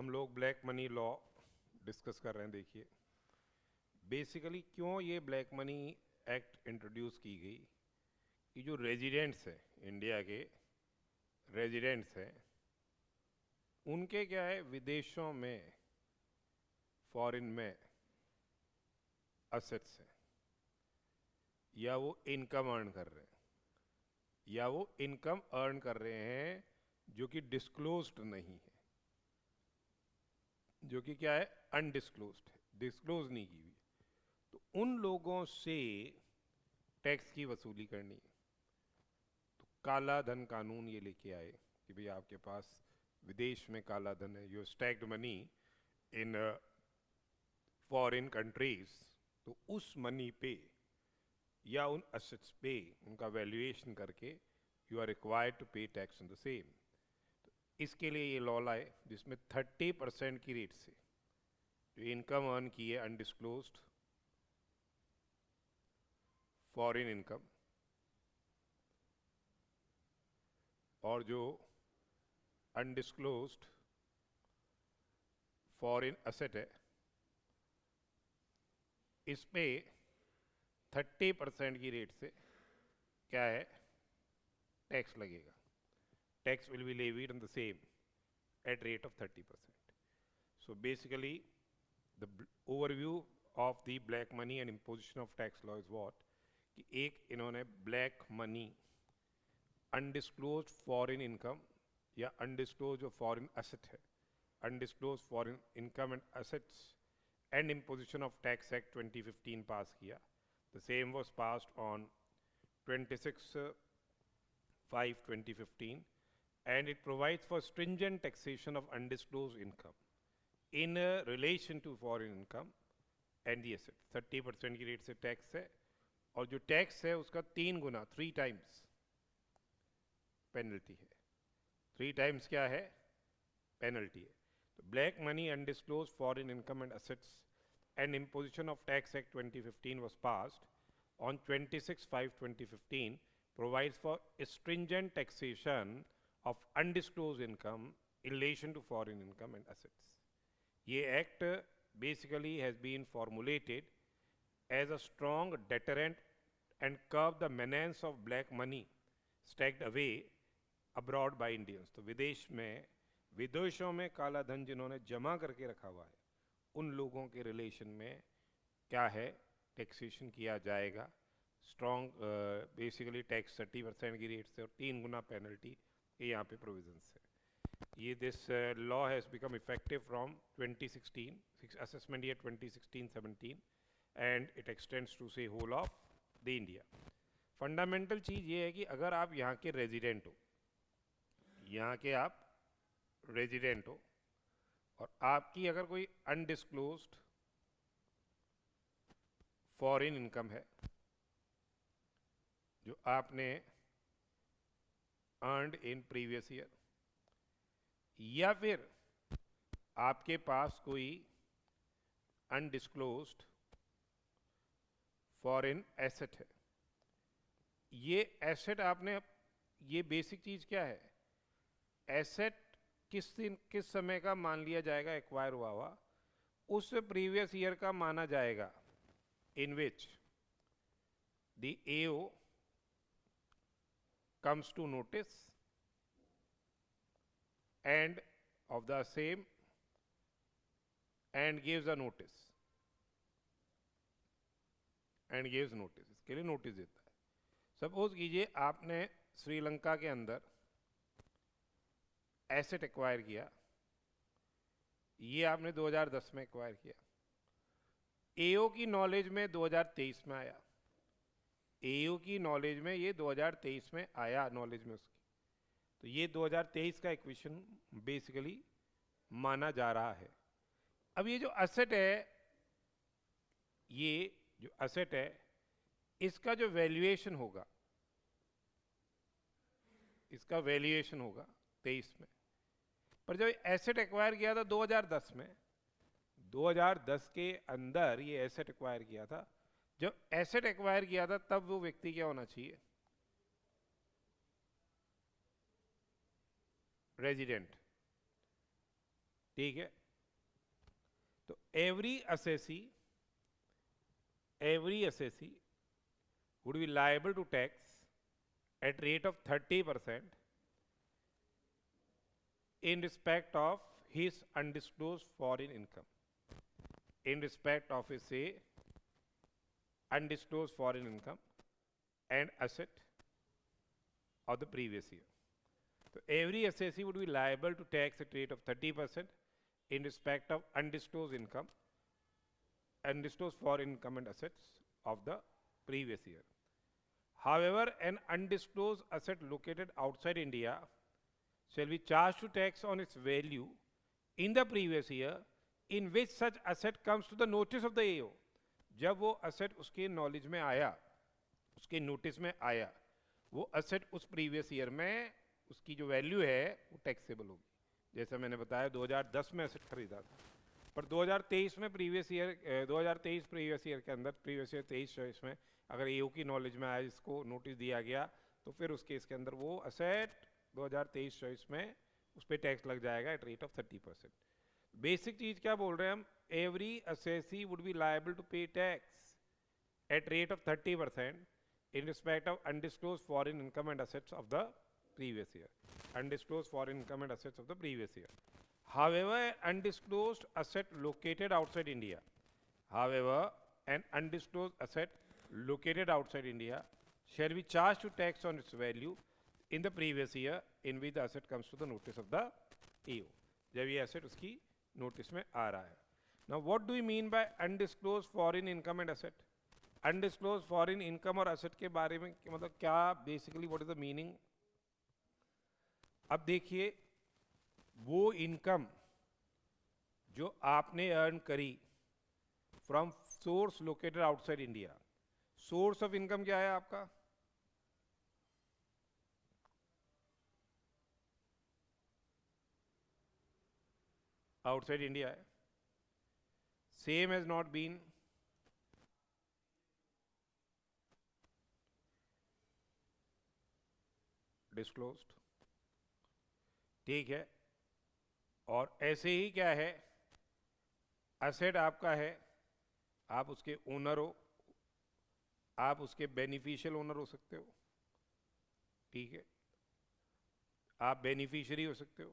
हम लोग black money law discuss कर रहे हैं। देखिए बेसिकली क्यों ये ब्लैक मनी एक्ट इंट्रोड्यूस की गई कि जो रेजिडेंट्स हैं, इंडिया के रेजिडेंट्स हैं, उनके क्या है, विदेशों में, फॉरेन में असेट्स हैं, या वो इनकम अर्न कर रहे हैं, या वो इनकम अर्न कर रहे हैं जो कि डिस्क्लोज्ड नहीं है, जो कि क्या है, अनडिस्क्लोज्ड है, डिस्क्लोज नहीं की हुई। तो उन लोगों से टैक्स की वसूली करनी है। तो काला धन कानून ये लेके आए कि भाई आपके पास विदेश में काला धन है, you stacked money in foreign countries, तो उस मनी पे या उन असेट्स पे उनका वैल्यूएशन करके you are required to pay tax on the same. तो इसके लिए ये लॉ लाए जिसमें 30% की रेट से जो इनकम अर्न की है अनडिस्क्लोज्ड फॉरेन इनकम, और जो अनडिस्क्लोज्ड फॉरेन असेट है, इस पे 30% की रेट से क्या है, टैक्स लगेगा। Tax will be levied on the same at rate of 30%। So basically the overview of the black money and imposition of tax law is what, कि एक इन्होंने black money, undisclosed foreign income या undisclosed जो foreign asset है, undisclosed foreign income and assets and imposition of tax act 2015 pass किया। The same was passed on 26/5/2015 and it provides for stringent taxation of undisclosed income in relation to foreign income and the asset। 30% की rate से tax है, और जो tax है उसका 3 गुना, 3 times penalty है। 3 times क्या है, पेनल्टी है। तो black money, undisclosed foreign income and assets and imposition of tax act 2015 was passed on 26/5/2015, provides for stringent taxation of undisclosed income in relation to foreign income and assets। ये act basically has been formulated as a strong deterrent and curb the menace of black money stacked away abroad by Indians। तो विदेशों में काला धन जिन्होंने जमा करके रखा हुआ है, उन लोगों के रिलेशन में क्या है, टैक्सेशन किया जाएगा। स्ट्रॉन्ग बेसिकली टैक्स 30% की रेट से और 3 गुना पेनल्टी के यहाँ पे प्रोविजंस है। ये this law has become effective from 2016, assessment year 2016-17, and it extends to से whole of the India. Fundamental चीज़ ये है कि अगर आप यहाँ के रेजिडेंट हो, यहाँ के आप रेजिडेंट हो, और आपकी अगर कोई अनडिस्क्लोज्ड फॉरेन इनकम है जो आपने अर्नड इन प्रीवियस ईयर, या फिर आपके पास कोई अनडिस्क्लोज्ड फॉरेन एसेट है, ये एसेट आपने, ये बेसिक चीज क्या है, एसेट किस समय का मान लिया जाएगा एक्वायर हुआ उस प्रीवियस ईयर का माना जाएगा, in which the AO comes to notice and of the same and gives a notice, and gives notice, इसके लिए नोटिस देता है। सपोज कीजिए आपने श्रीलंका के अंदर एसेट एक्वायर किया, ये आपने 2010 में एक्वायर किया, एओ की नॉलेज में 2023 में आया, एओ की नॉलेज में ये 2023 में आया, नॉलेज में उसकी, तो ये 2023 का एक्विजिशन बेसिकली माना जा रहा है। अब ये जो असेट है, ये जो असेट है, इसका जो वैल्यूएशन होगा, इसका वैल्यूएशन होगा 23 में, पर जब एसेट एक्वायर किया था 2010 में, 2010 के अंदर ये एसेट एक्वायर किया था, जब एसेट एक्वायर किया था तब वो व्यक्ति क्या होना चाहिए, रेजिडेंट। ठीक है। तो every assessee would be liable to tax at rate of 30% in respect of his undisclosed foreign income. In respect of his, say, undisclosed foreign income and asset of the previous year. So every assessee would be liable to tax at rate of 30% in respect of undisclosed income, undisclosed foreign income and assets of the previous year. However, an undisclosed asset located outside India shall be charged to tax on its value in the previous year in which such asset comes to the notice of the AO. जब वो asset उसके knowledge में आया, उसके notice में आया, वो asset उस previous year में उसकी जो value है वो taxable होगी। जैसा मैंने बताया 2010 में asset खरीदा था, पर 2023 में previous year 2023 previous year के अंदर previous year 23-24 में अगर AO की knowledge में आया, जिसको notice दिया गया, तो फिर उस केस के अंदर वो asset 2023-24 में उस पर टैक्स लग जाएगा एट रेट ऑफ 30%। बेसिक चीज क्या बोल रहे हैं हम, every assessee would be liable to pay tax at rate of 30% in respect of undisclosed foreign income and assets of the previous year. Undisclosed foreign income and assets of the previous year. However, undisclosed asset located outside India. However, an undisclosed asset located outside India shall be charged to tax on its value in the previous year in which the asset comes to the notice of the AO. जब ये asset उसकी notice में आ रहा है. Now, what do we mean by undisclosed foreign income and asset? Undisclosed foreign income और asset के बारे में मतलब क्या basically what is the meaning? अब देखिए, वो income जो आपने earn करी from source located outside India. Source of income क्या है आपका? Outside India है. Same has not been disclosed. ठीक है. और ऐसे ही क्या है, एसेट आपका है, आप उसके ओनर हो, आप उसके बेनिफिशियल ओनर हो सकते हो, ठीक है, आप बेनिफिशियरी हो सकते हो,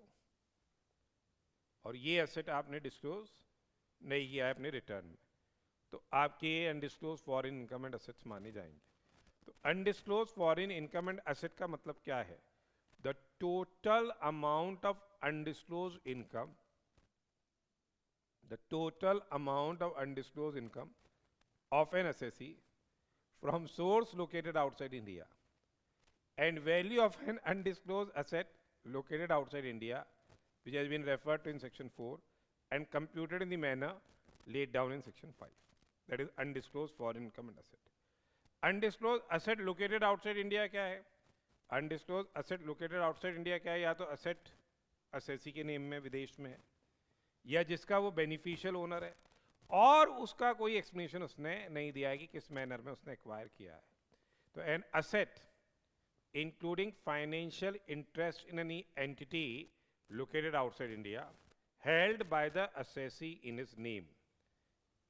और ये एसेट आपने डिस्क्लोज नहीं किया है अपने रिटर्न में, तो आपके undisclosed foreign income and assets माने जाएंगे. तो undisclosed foreign income and asset का मतलब क्या है? The total amount of undisclosed income, the total amount of undisclosed income of an assessee from source located outside India and value of an undisclosed asset located outside India which has been referred to in section 4 and computed in the manner laid down in section 5. That is undisclosed foreign income and asset. Undisclosed asset located outside India क्या है? Undisclosed asset located outside India क्या है? या तो asset assessee के name में विदेश में है, या जिसका वो बेनिफिशियल ओनर है और उसका कोई एक्सप्लेनेशन उसने नहीं दिया है कि किस मैनर में उसने एक्वायर किया है. तो an asset including financial interest in any entity located outside India held by the assessee in his name,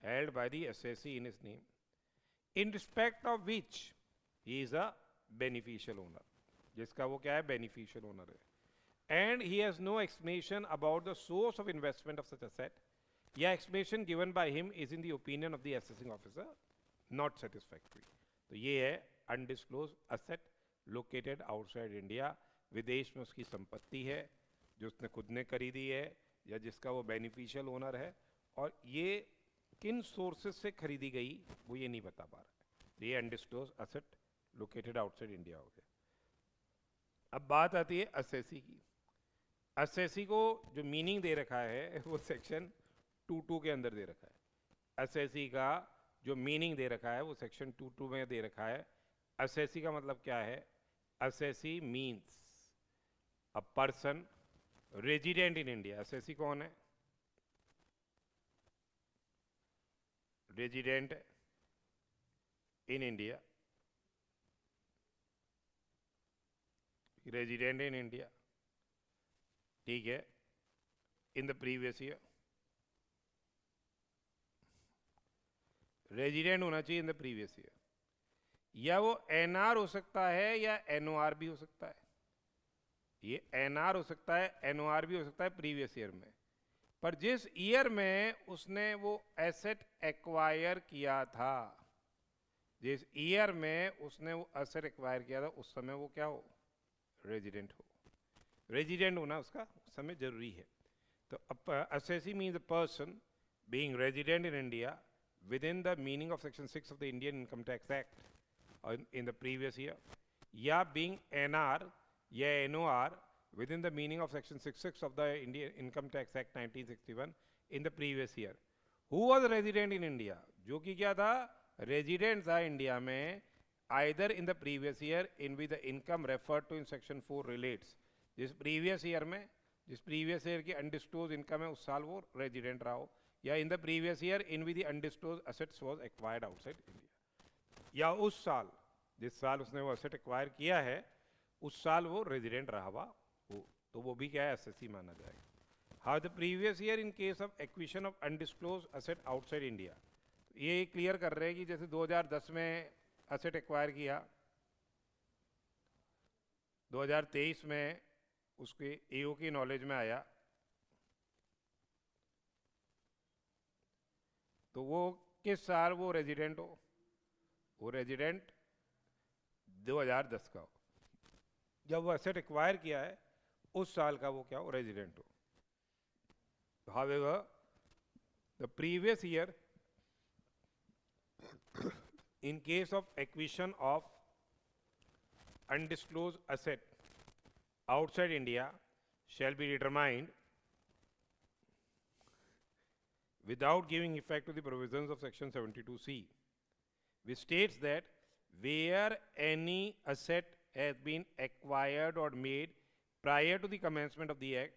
held by the assessee in his name in respect of which he is a beneficial owner, जिसका वो क्या है, beneficial owner है, and he has no explanation about the source of investment of such asset, या explanation given by him is in the opinion of the assessing officer not satisfactory. तो ये है undisclosed asset located outside India, विदेश में उसकी संपत्ति है जो उसने खुद ने खरीदी है या जिसका वो बेनिफिशियल ओनर है, और ये किन सोर्सेज से खरीदी गई वो ये नहीं बता पा रहा है. ये undisclosed asset located outside India हो गया. अब बात आती है असेसी की. असेसी को जो मीनिंग दे रखा है वो सेक्शन 2.2 के अंदर दे रखा है. असेसी का जो मीनिंग दे रखा है वो सेक्शन 2.2 में दे रखा है. असेसी का मतलब क्या है? Assessee means a person resident in India. Assessee कौन है? Resident in India, resident in India, ठीक है, in the previous year. Resident होना चाहिए इन द प्रीवियस ईयर, या वो एनआर हो सकता है या एनओआर भी हो सकता है. ये एनआर हो सकता है, एनओआर भी हो सकता है प्रीवियस ईयर में, पर जिस ईयर में उसने वो एसेट एक्वायर किया था, जिस ईयर में उसने वो एसेट एक्वायर किया था, उस समय वो क्या हो, रेजिडेंट हो. रेजिडेंट होना उसका उस समय जरूरी है. तो assessee means a person being resident in India within the meaning of section 6 of the Indian Income Tax Act in the previous year, या being NR या NOR within the meaning of section 66 of the Indian Income Tax Act 1961 in the previous year. Who was resident in India? जो कि क्या था, resident था India में, either in the previous year in which the income referred to in section 4 relates. जिस previous year में, जिस previous year की undisclosed income है, उस साल वो resident रहा हो, या in the previous year in with the undisclosed assets was acquired outside India, या उस साल जिस साल उसने वो असेट एक्वायर किया है उस साल वो रेजिडेंट रहा हुआ हो, तो वो भी क्या है, एसएससी माना जाएगा. How the previous year in case of acquisition of undisclosed asset outside India. ये क्लियर कर रहे हैं कि जैसे 2010 में असेट एक्वायर किया, 2023 में उसके एओ की नॉलेज में आया, तो वो किस साल वो रेजिडेंट हो, वो रेजिडेंट 2010 का हो. जब वो एसेट एक्वायर किया है उस साल का वो क्या हो, रेजिडेंट हो. However, the previous year in case of acquisition of undisclosed asset outside India shall be determined without giving effect to the provisions of section 72C, which states that where any asset has been acquired or made prior to the commencement of the act,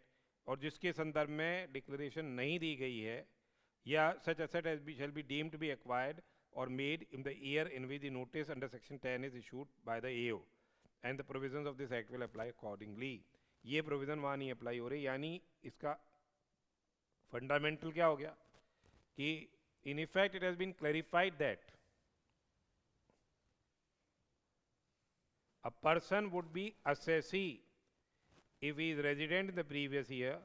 और जिसके संदर्भ में declaration नहीं दी गई है, या such asset shall be deemed to be acquired or made in the year in which the notice under section 10 is issued by the AO, and the provisions of this act will apply accordingly. ये provision वहाँ नहीं apply हो रही, यानी इसका fundamental क्या हो गया कि in effect it has been clarified that a person would be assessee if he is resident in the previous year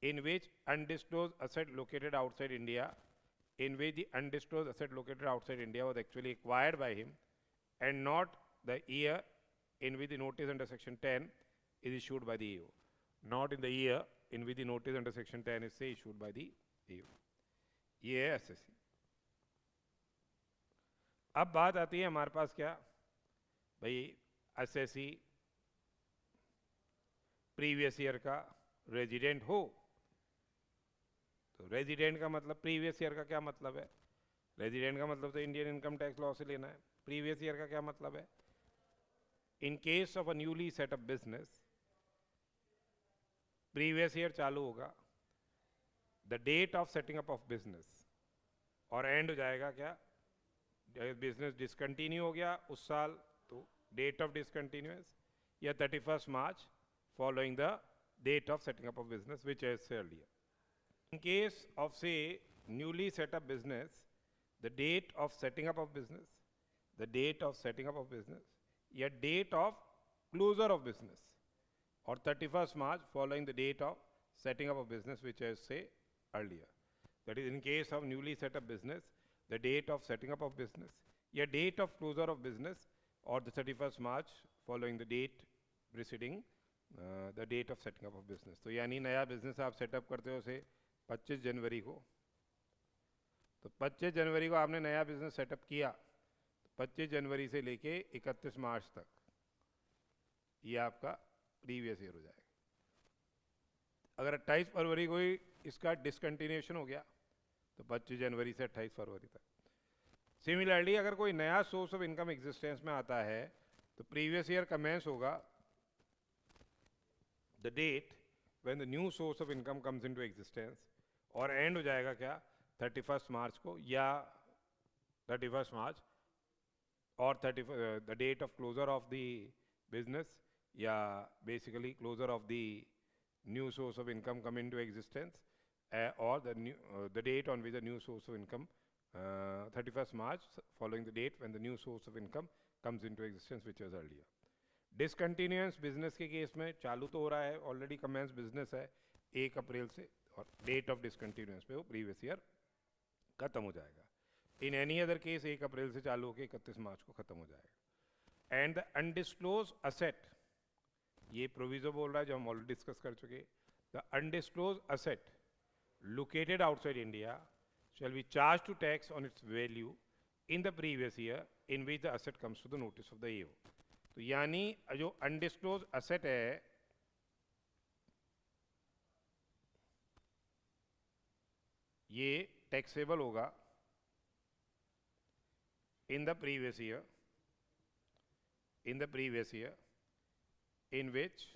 in which undisclosed asset located outside India, in which the undisclosed asset located outside India was actually acquired by him, and not the year in which the notice under section 10 is issued by the AO. Not in the year in which the notice under section 10 is say issued by the AO. ये है SSC. अब बात आती है हमारे पास क्या भाई, SSC previous year का रेजिडेंट हो, तो रेजिडेंट का मतलब प्रीवियस ईयर का क्या मतलब है, रेजिडेंट का मतलब तो इंडियन इनकम टैक्स लॉ से लेना है. प्रीवियस ईयर का क्या मतलब है, in case of a newly set up business previous year चालू होगा the date of setting up of business, और एंड हो जाएगा क्या, बिजनेस डिसकंटिन्यू हो गया उस साल तो डेट ऑफ डिसकंटिन्यूएंस, या 31 मार्च following the date of setting up of business, which I said earlier. In case of say newly set up business, the date of setting up of business, the date of setting up of business, या date of closure of business, or 31st March following the date of setting up of business, which I said earlier. That is in case of newly set up business, the date of setting up of business, या date of closure of business, or the 31st March following the date preceding the date of setting up of business. तो यानी नया business आप setup करते हो से 25 जनवरी को, तो 25 जनवरी को आपने नया बिजनेस सेटअप किया, तो 25 जनवरी से लेके 31 मार्च तक ये आपका प्रीवियस ईयर हो जाएगा. अगर 28 फरवरी को ही इसका डिसकंटिन्यूएशन हो गया तो 25 जनवरी से 28 फरवरी तक. सिमिलरली अगर कोई नया सोर्स ऑफ इनकम एग्जिस्टेंस में आता है तो प्रीवियस ईयर कमेंस होगा the date when the new source of income comes into existence, और end हो जाएगा क्या 31st मार्च को, या 31st मार्च और the date of closure of the business, या basically closure of the new source of income come into existence, or the date on which the new source of income, 31st March, following the date when the new source of income comes into existence, which was earlier. Discontinuance business के case में चालू तो हो रहा है, already commence business है 1 अप्रैल से, और डेट ऑफ डिसकंटिन्यूएंस पे वो प्रीवियस ईयर खत्म हो जाएगा. इन एनी अदर केस 1 अप्रैल से चालू होकर 31 मार्च को खत्म हो जाएगा. एंड द अनडिस्क्लोज असेट, ये प्रोविजो बोल रहा है जो हम ऑलरेडी डिस्कस कर चुके. The undisclosed asset located outside India shall be charged to tax on its value in the previous year in which the asset comes to the notice of the AO. तो यानी जो undisclosed asset है, ये taxable होगा in the previous year in which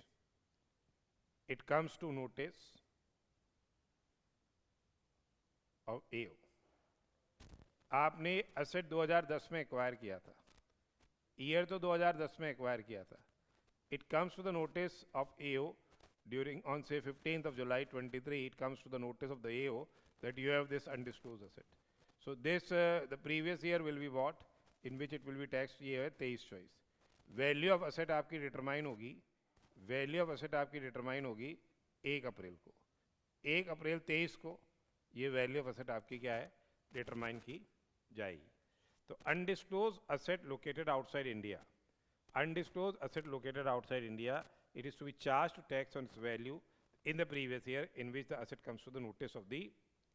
it comes to notice of AO. आपने asset 2010 में acquire किया था, ईयर तो 2010 में एक्वायर किया था. It comes to the notice of AO during on से 15th of July 23, it comes to the notice of the AO that you have this undisclosed asset. So this the previous year will be what, in which it will be taxed. ये है 23 choice. Value of asset आपकी determine होगी, 1 अप्रैल को, 1 अप्रैल 23 को ये value of asset आपकी क्या है, डिटरमाइन की जाएगी. तो undisclosed asset located outside India, it is to be charged to tax on its value in the previous year in which the asset comes to the notice of the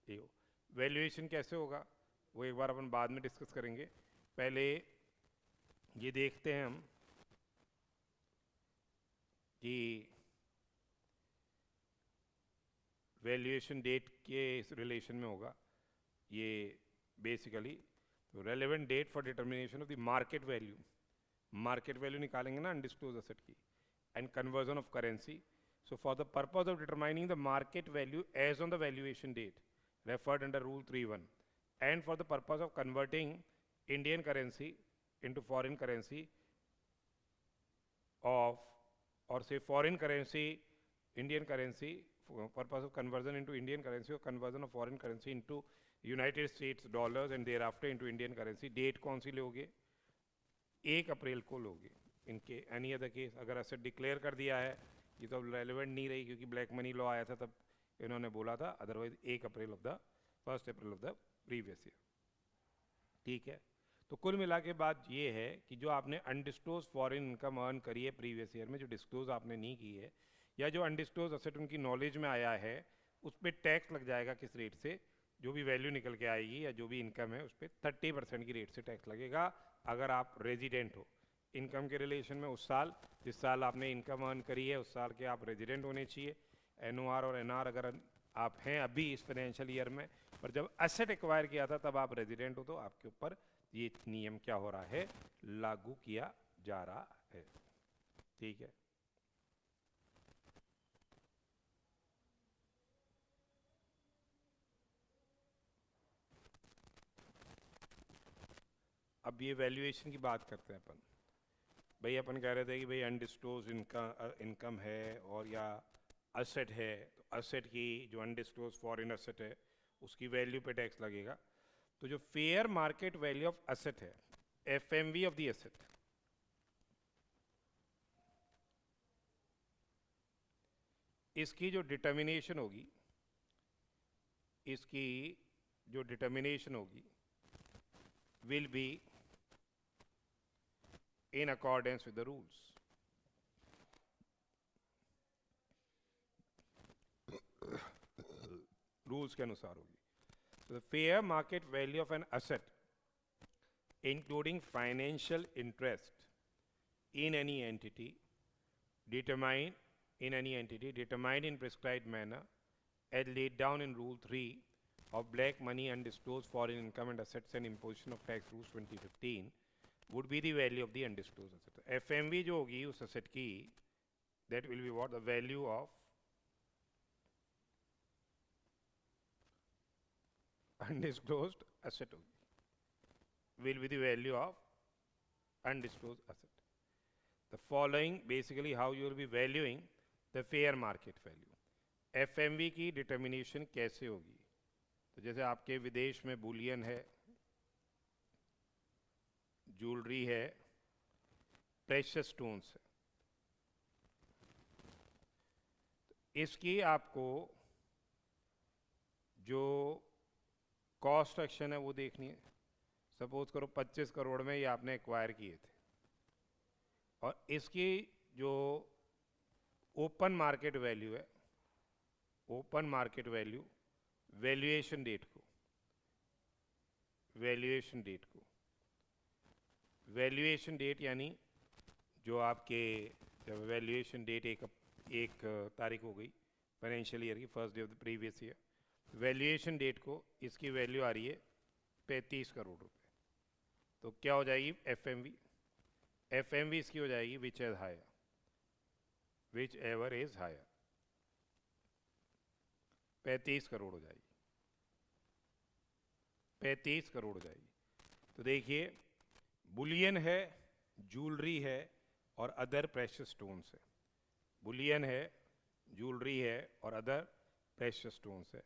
AO. Valuation कैसे होगा वो एक बार अपन बाद में discuss करेंगे. पहले ये देखते हैं हम कि वैल्यूएशन डेट के इस रिलेशन में होगा. ये basically relevant date for determination of the market value निकालेंगे ना अनडिस्क्लोज असेट की, and conversion of currency. So for the purpose of determining the market value as on the valuation date referred under rule 3(1), and for the purpose of converting Indian currency into foreign currency of, और से foreign currency Indian currency, purpose of conversion into Indian currency or conversion of foreign currency into United States dollars and thereafter into Indian currency. Date कौन सी लोगे, 1 अप्रैल को लोगे. इनके any other case अगर असेट डिक्लेयर कर दिया है, ये तो रेलिवेंट नहीं रही क्योंकि ब्लैक मनी लॉ आया था तब इन्होंने बोला था, otherwise 1 April of the 1 April of the previous year. ठीक है. तो कुल मिला के बात ये है कि जो आपने अनडिस्क्लोज फॉरेन इनकम अर्न करी है प्रीवियस ईयर में, जो डिस्क्लोज आपने नहीं की है, या जो अनडिस्क्लोज असेट उनकी नॉलेज में आया है, उस पर टैक्स लग जाएगा. किस रेट से, जो भी वैल्यू निकल के आएगी या जो भी इनकम है उस पर 30% की रेट से टैक्स लगेगा अगर आप रेजिडेंट हो. इनकम के रिलेशन में उस साल जिस साल आपने इनकम अर्न करी है उस साल के आप रेजिडेंट होने चाहिए. NOR और NR अगर आप हैं अभी इस फाइनेंशियल ईयर में, पर जब एसेट एक्वायर किया था तब आप रेजिडेंट हो, तो आपके ऊपर ये नियम क्या हो रहा है, लागू किया जा रहा है. ठीक है. अब ये वैल्यूएशन की बात करते हैं अपन. भाई अपन कह रहे थे कि भाई अनडिस्क्लोज इनकम है और या असेट है, तो असेट की जो अनडिस्क्लोज फॉरेन असेट है उसकी वैल्यू पे टैक्स लगेगा. तो जो fair market value of asset है, FMV ऑफ द एसेट, इसकी जो डिटर्मिनेशन होगी will be in accordance with the rules. Rules के अनुसार होगी. So the fair market value of an asset, including financial interest in any entity, determined in prescribed manner, as laid down in Rule 3 of Black Money Undisclosed Foreign Income and Assets and Imposition of Tax Rules 2015, would be the value of the undisclosed asset. FMV जो होगी उस asset की, that will be what, the value of undisclosed asset होगी, will be the value of undisclosed asset. The following basically how you will be valuing the fair market value. FMV की determination कैसे होगी? तो जैसे आपके विदेश में बुलियन है, ज्वेलरी है, प्रेशियस स्टोन्स है, इसकी आपको जो कॉस्ट एक्शन है वो देखनी है। सपोज करो 25 करोड़ में ये आपने एक्वायर किए थे, और इसकी जो ओपन मार्केट वैल्यू है, open market value valuation date को, वैल्यूएशन डेट को, वैल्यूएशन डेट यानी जो आपके जब वैल्यूएशन डेट एक तारीख हो गई फाइनेंशियल ईयर की, first day of the previous year, valuation date को इसकी वैल्यू आ रही है 35 करोड़ रुपए। तो क्या हो जाएगी एफएमवी? एफएमवी इसकी हो जाएगी which as higher, whichever is higher, 35 crore हो जाएगी, 35 करोड़ हो जाएगी। तो देखिए बुलियन है, ज्वेलरी है और अदर प्रेशियस स्टोन्स है। बुलियन है, ज्वेलरी है और अदर प्रेशियस स्टोन्स है।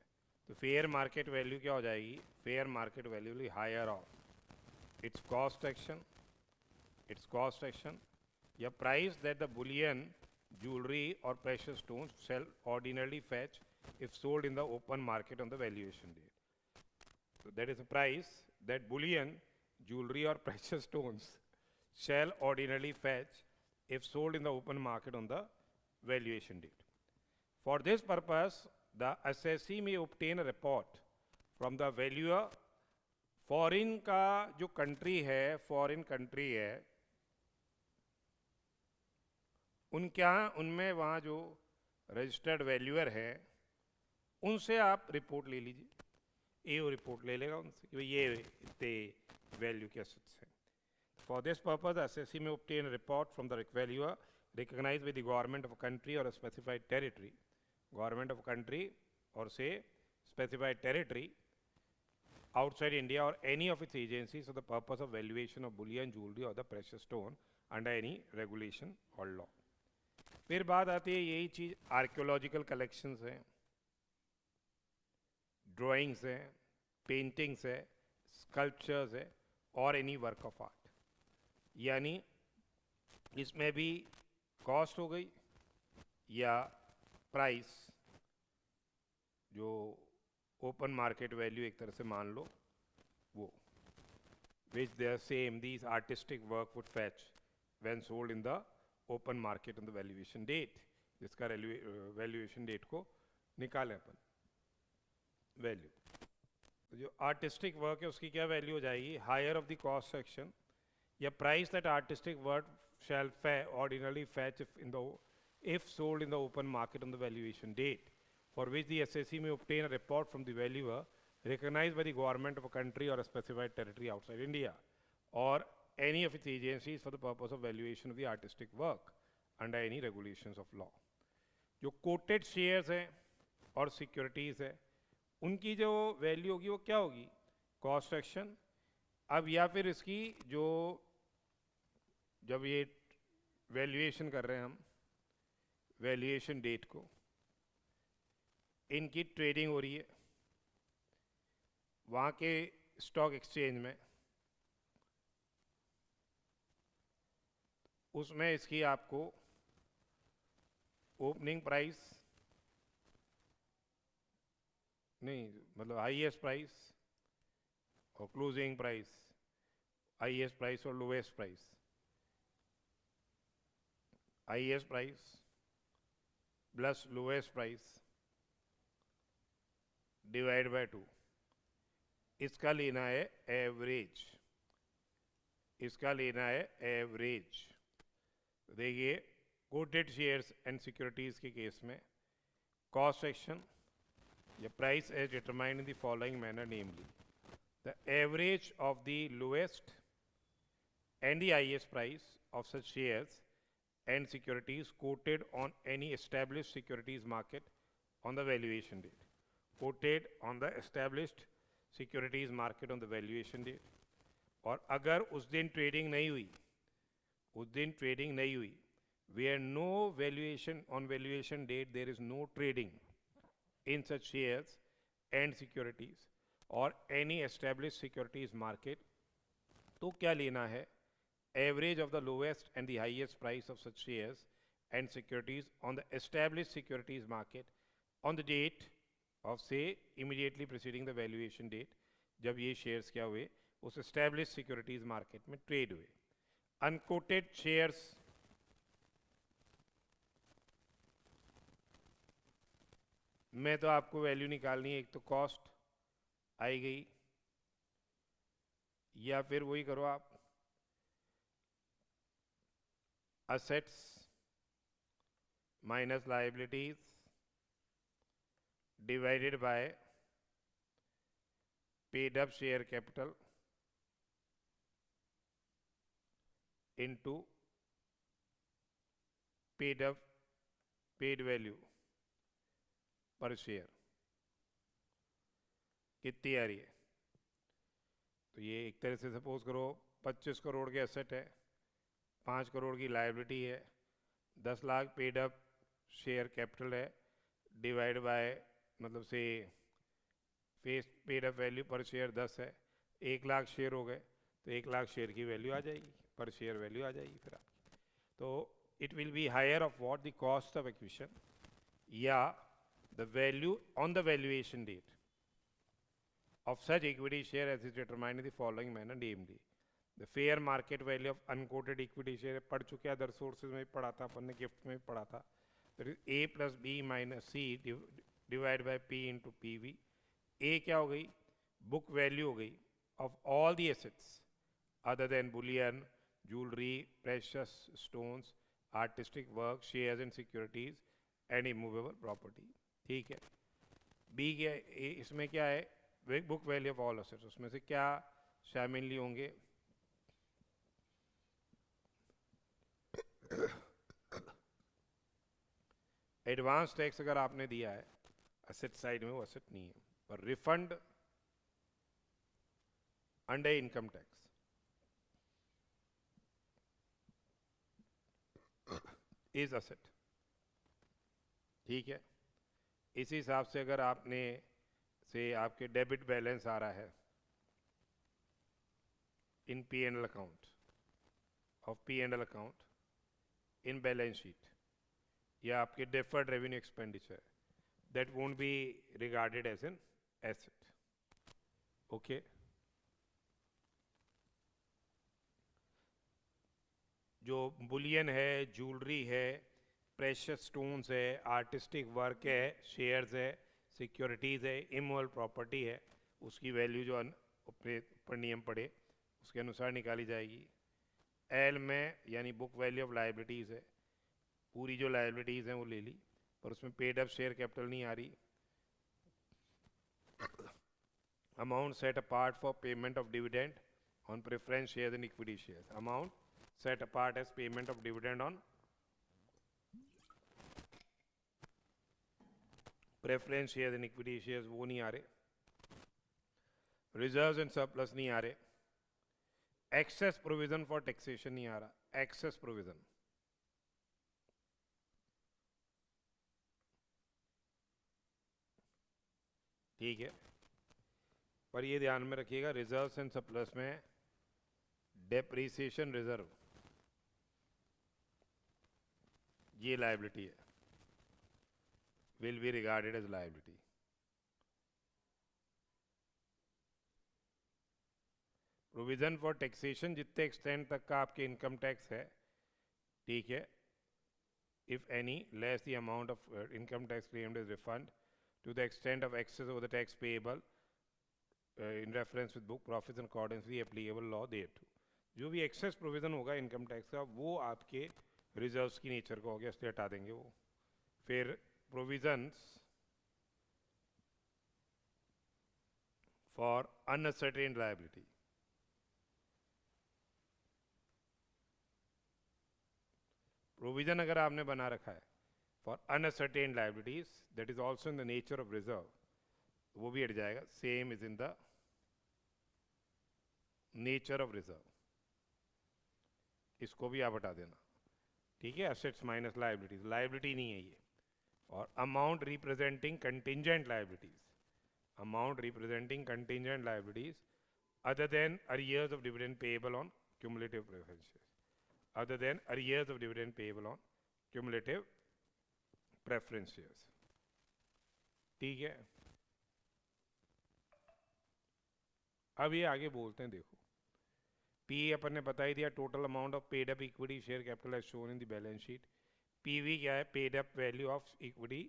तो फेयर मार्केट वैल्यू क्या हो जाएगी? Fair market value higher of its cost action, its cost action या price that the bullion, jewelry or precious stones shall ordinarily fetch if sold in the open market on the valuation date. So that is the price that bullion, jewelry or precious stones shall ordinarily fetch if sold in the open market on the valuation date. For this purpose, the assessee may obtain a report from the valuer. Foreign का जो country है, foreign country है, उनमें वहाँ जो registered valuer है उनसे आप रिपोर्ट ले लीजिए। वो रिपोर्ट ले लेगा उनसे कि ये इतने वैल्यू के एसेट्स हैं। फॉर दिस पर्पज एसएससी में obtain a report from the valuer recognized by the government of a country or a specified territory, government of a country or say specified territory outside India or any of its agencies for the purpose of valuation of bullion, jewelry or the precious stone under any regulation or law. फिर बात आती है यही चीज़ archaeological collections हैं, drawings हैं, paintings है, sculptures है और एनी वर्क ऑफ आर्ट। यानी इसमें भी कॉस्ट हो गई या प्राइस, जो ओपन मार्केट वैल्यू एक तरह से मान लो वो, which they are same these artistic work would fetch when sold in the open market on the valuation date, जिसका वैल्यूएशन डेट को निकालें अपन वैल्यू। तो जो आर्टिस्टिक वर्क है उसकी क्या वैल्यू हो जाएगी? Higher of the cost section या price that artistic work shall ordinarily fetch if sold in the open market on the valuation date, for which the assessee may obtain a report from the valuer recognized by the government of a country or a specified territory outside India or any of its agencies for the purpose of valuation of the artistic work under any regulations of law. जो coated shares हैं और securities है उनकी जो value होगी वो क्या होगी? Cost action. अब या फिर इसकी जो जब ये वैल्यूएशन कर रहे हैं हम वैल्यूएशन डेट को, इनकी ट्रेडिंग हो रही है वहाँ के स्टॉक एक्सचेंज में, उसमें इसकी आपको ओपनिंग प्राइस नहीं, मतलब हाईएस्ट प्राइस और क्लोजिंग प्राइस, हाईएस्ट प्राइस और lowest price, highest price plus lowest price divide by 2, इसका लेना है एवरेज, इसका लेना है एवरेज। देखिए कोटेड शेयर्स एंड सिक्योरिटीज के केस में कॉस्ट सेक्शन या price as determined in the following manner, namely the average of the lowest and the highest price of such shares and securities quoted on any established securities market on the valuation date, quoted on the established securities market on the valuation date। और अगर उस दिन trading नहीं हुई, उस दिन trading नहीं हुई, where no valuation on valuation date there is no trading, in such shares and securities or any established securities market, तो क्या लेना है? Average of the lowest and the highest price of such shares and securities on the established securities market on the date of, say, immediately preceding the valuation date, जब ये shares क्या हुए, उस established securities market में trade हुए. Unquoted shares में तो आपको वैल्यू निकालनी है, एक तो कॉस्ट आई गई, या फिर वही करो आप, assets minus liabilities divided by paid up share capital into paid value per share. कितनी आ रही है? तो ये एक तरह से सपोज करो 25 करोड़ के एसेट है, 5 करोड़ की लायबिलिटी है, 10 lakh paid up share capital है, डिवाइड बाय मतलब से face paid up value per share 10 है, 1 लाख शेयर हो गए, तो 1 लाख शेयर की वैल्यू आ जाएगी, पर शेयर वैल्यू आ जाएगी फिर आपकी. तो it will be higher of what the cost of acquisition या the value on the valuation date of such equity share as is determined in the following manner, namely the fair market value of unquoted equity share. पढ़ चुके other sources में पढ़ा था अपन ने, gift में पढ़ा था. that is a plus b minus c divided by p into pv. a क्या हो गई? बुक वैल्यू हो गई of all the assets other than bullion, jewelry, precious stones, artistic work, shares and securities and immovable property. ठीक है. B क्या इसमें क्या है? Book value of all assets. उसमें से क्या शामिल होंगे? एडवांस टैक्स अगर आपने दिया है असेट साइड में, वो असेट नहीं है, पर refund under income tax is asset. ठीक है. इसी हिसाब से अगर आपने से आपके डेबिट बैलेंस आ रहा है in P and L account of P and L account in balance sheet, या आपके deferred revenue expenditure, that won't be regarded as an asset. Okay. जो बुलियन है, ज्वेलरी है, प्रेशियस स्टोन्स है, आर्टिस्टिक वर्क है, शेयर्स है, securities है, immoral property है, उसकी वैल्यू जो ऊपर नियम पड़े उसके अनुसार निकाली जाएगी. एल में यानी बुक वैल्यू ऑफ लायबिलिटीज़ है, पूरी जो लायबिलिटीज़ हैं वो ले ली, पर उसमें पेड अप शेयर कैपिटल नहीं आ रही. Amount set apart for payment of dividend on preference shares and equity shares. Amount set apart as payment of dividend on preference shares and equity shares, वो नहीं आ रहे. रिजर्व्स एंड सरप्लस नहीं आ रहे. Access provision for taxation नहीं आ रहा. Access provision ठीक है, पर ये ध्यान में रखिएगा रिजर्व्स एंड सरप्लस में डेप्रिसिएशन रिजर्व ये लायबिलिटी है, will be regarded as liability. Provision for taxation जितने एक्सटेंड तक का आपके इनकम टैक्स है, ठीक है, if any less the amount of income tax claimed is refund to the extent of excess over the tax payable in reference with book profits in accordance with applicable law thereto. जो भी excess provision होगा income tax का, वो आपके reserves की nature का हो गया, इसलिए हटा देंगे वो. फिर provisions for unascertained liability. Provision अगर आपने बना रखा है for uncertain liabilities that is also in the nature of reserve, वो भी हट जाएगा. Same is in the nature of reserve, इसको भी आप हटा देना. ठीक है. असेट्स माइनस लाइबिलिटीज, लाइबिलिटी नहीं है ये, और amount representing contingent liabilities, amount representing contingent liabilities other than arrears of dividend payable on cumulative preferences, other than arrears of dividend payable on cumulative preferences. ठीक है, अब ये आगे बोलते हैं, देखो पी अपन ने बता ही दिया, total amount of paid up equity share capital as shown in the balance sheet. PV क्या है? Paid up value of equity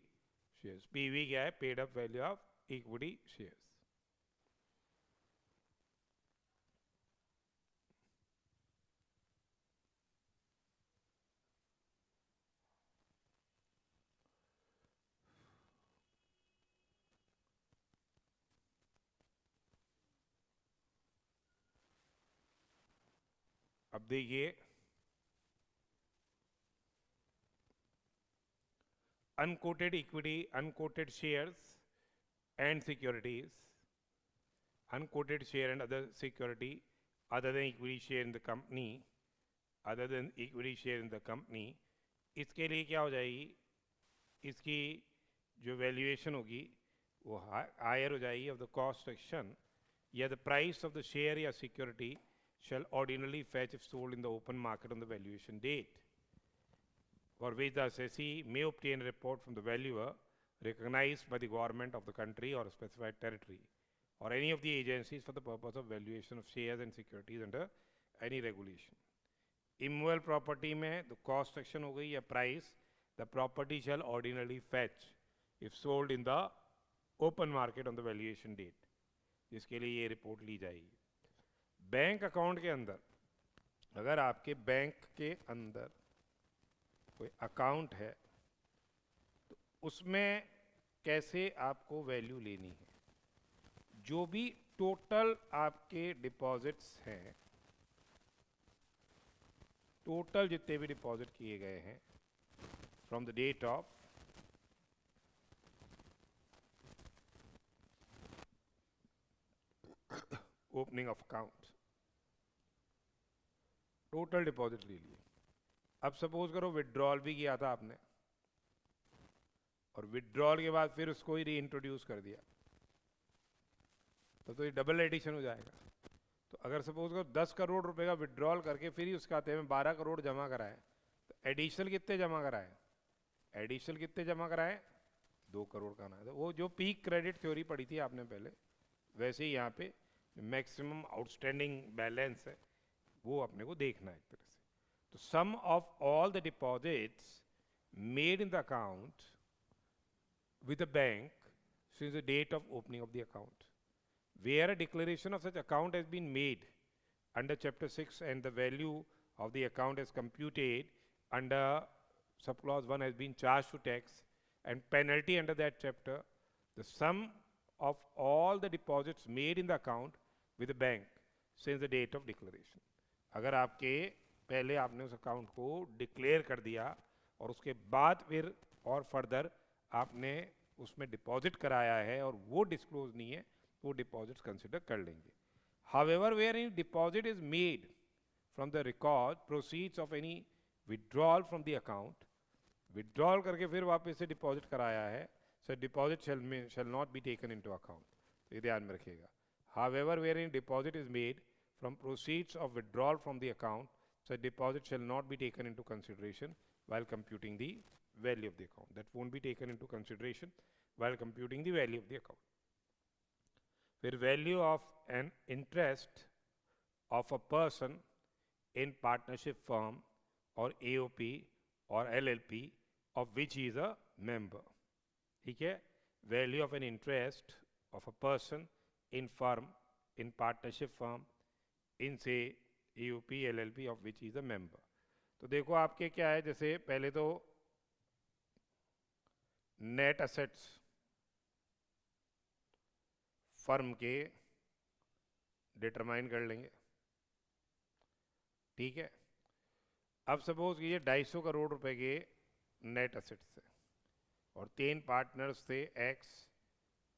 shares. PV क्या है? Paid up value of equity shares. अब देखिए, unquoted equity, unquoted shares and securities, unquoted share and other security other than equity share in the company, other than equity share in the company, इसके लिए क्या हो जाएगी? इसकी जो valuation होगी वो हायर हो जाएगी ऑफ द कॉस्ट सेक्शन, या the price of the share या security shall ordinarily fetch if sold in the open market on the valuation date, for which the assessee may obtain a report from the valuer recognized by the government of the country or a specified territory or any of the agencies for the purpose of valuation of shares and securities under any regulation. Immovable property में the cost section हो गई या price, the property shall ordinarily fetch if sold in the open market on the valuation date, जिसके लिए ये report ली जाएगी. Bank account के अंदर, अगर आपके बैंक के अंदर कोई अकाउंट है तो उसमें कैसे आपको वैल्यू लेनी है? जो भी टोटल आपके डिपॉजिट्स हैं, टोटल जितने भी डिपॉजिट किए गए हैं from the date of opening of account, total deposit ले लिए. अब सपोज करो विड्रॉल भी किया था आपने और विड्रॉल के बाद फिर उसको ही रीइंट्रोड्यूस कर दिया, तो ये डबल एडिशन हो जाएगा. तो अगर सपोज करो 10 करोड़ रुपए का विड्रॉल करके फिर ही उस खाते में 12 करोड़ जमा कराए, तो एडिशनल कितने जमा कराए? एडिशनल कितने जमा कराए? 2 करोड़ का ना. तो वो जो पीक क्रेडिट थ्योरी पढ़ी थी आपने पहले, वैसे ही यहाँ पे मैक्सिमम आउटस्टैंडिंग बैलेंस है वो अपने को देखना है एक तरह से. तो sum of all the deposits made in the account with the bank since the date of opening of the account, where a declaration of such account has been made under chapter 6 and the value of the account is computed under sub clause 1 has been charge to tax and penalty under that chapter, the sum of all the deposits made in the account with the bank since the date of declaration. अगर आपके पहले आपने उस account को declare कर दिया और उसके बाद फिर और फर्दर आपने उसमें डिपॉजिट कराया है और वो डिस्क्लोज नहीं है, वो डिपॉजिट्स कंसिडर कर लेंगे. However, where any deposit is made from the record proceeds of any withdrawal from the account, withdrawal करके फिर वापस से डिपॉजिट कराया है, so deposit shall not be taken into account. तो ये ध्यान में रखिएगा. However, where any deposit is made from proceeds of withdrawal from the account, so deposit shall not be taken into consideration while computing the value of the account. That won't be taken into consideration while computing the value of the account. Where value of an interest of a person in partnership firm or AOP or LLP of which he is a member. ठीक है, value of an interest of a person in firm, in partnership firm, in से AOP LLP of which is a member. तो देखो आपके क्या है, जैसे पहले तो नेट असेट्स फर्म के डिटरमाइन कर लेंगे. ठीक है, अब सपोज कीजिए 250 करोड़ रुपए के नेट असेट्स है और 3 पार्टनर्स थे X,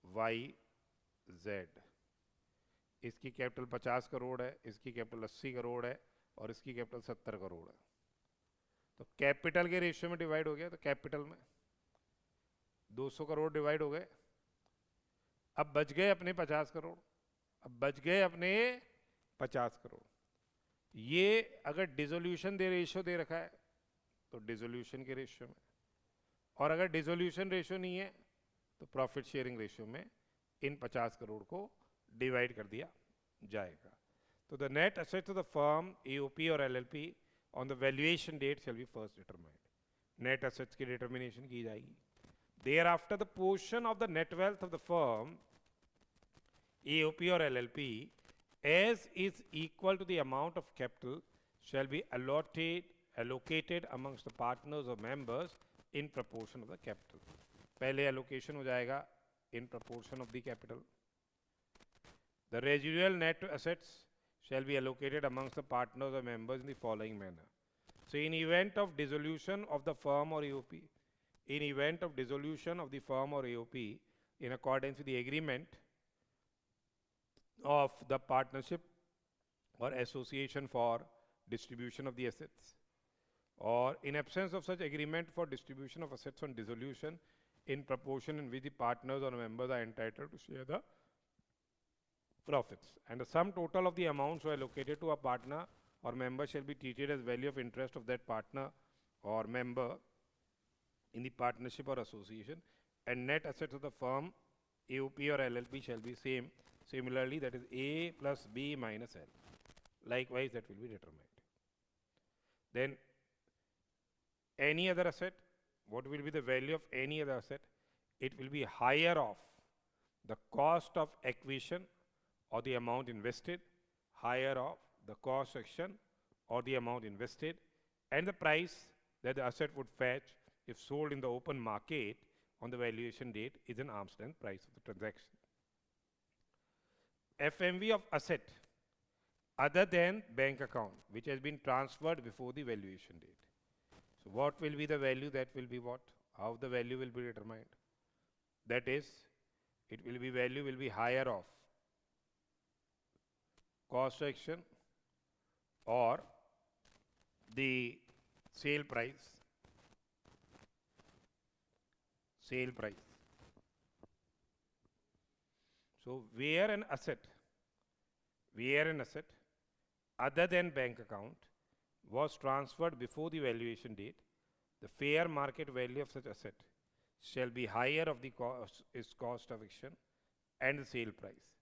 Y, Z. इसकी कैपिटल 50 करोड़ है, इसकी कैपिटल 80 करोड़ है और इसकी कैपिटल 70 करोड़ है. तो कैपिटल के रेशियो में डिवाइड हो गया. तो कैपिटल में 200 करोड़ डिवाइड हो गए, अब बच गए अपने 50 करोड़, अब बच गए अपने 50 करोड़। ये अगर डिसोल्यूशन दे रेशियो दे रखा है तो डिसोल्यूशन के रेशियो में, और अगर डिसोल्यूशन रेशियो नहीं है तो प्रॉफिट शेयरिंग रेशियो में इन 50 करोड़ को डिवाइड कर दिया जाएगा। तो the net assets of the firm AOP और LLP on the valuation date shall be first determined. Net assets की डिटर्मिनेशन की जाएगी। Thereafter the portion of the net wealth of the firm AOP और LLP as is equal to the amount of capital shall be allocated amongst the partners or members in proportion of the capital. पहले allocation हो जाएगा in proportion of the capital. The residual net assets shall be allocated amongst the partners or members in the following manner. So in event of dissolution of the firm or AOP, in event of dissolution of the firm or AOP, in accordance with the agreement of the partnership or association for distribution of the assets, or in absence of such agreement for distribution of assets on dissolution, in proportion in which the partners or members are entitled to share the profits, and the sum total of the amounts allocated to a partner or member shall be treated as value of interest of that partner or member in the partnership or association, and net assets of the firm AOP or LLP shall be same. Similarly, that is A plus B minus L. Likewise, that will be determined. Then, any other asset, what will be the value of any other asset? It will be higher of the cost of acquisition or the amount invested, higher of the cost section or the amount invested, and the price that the asset would fetch if sold in the open market on the valuation date is an arm's length price of the transaction. FMV of asset other than bank account which has been transferred before the valuation date. So what will be the value? That will be what? How the value will be determined? That is, it will be value will be higher of cost section or the sale price. Sale price. So where an asset other than bank account was transferred before the valuation date, the fair market value of such asset shall be higher of the cost of action and the sale price.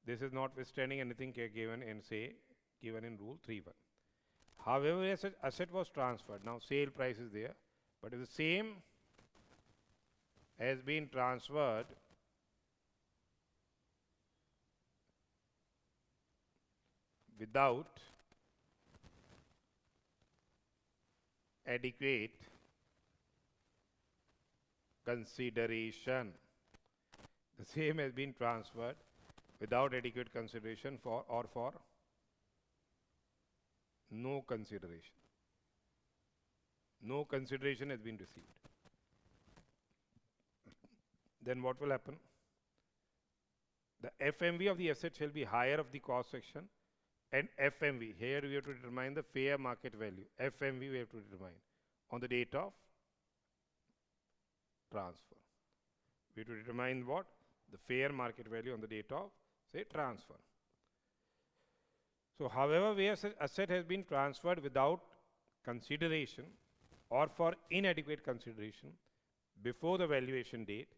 This is notwithstanding anything given in rule 3.1. However, such asset was transferred, now sale price is there, but if the same has been transferred without adequate consideration. The same has been transferred without adequate consideration for no consideration. No consideration has been received. Then what will happen? The FMV of the asset shall be higher of the cost section, and FMV, here we have to determine the fair market value. FMV we have to determine on the date of transfer. We have to determine what? The fair market value on the date of, say, transfer. So, however, where such asset has been transferred without consideration or for inadequate consideration before the valuation date,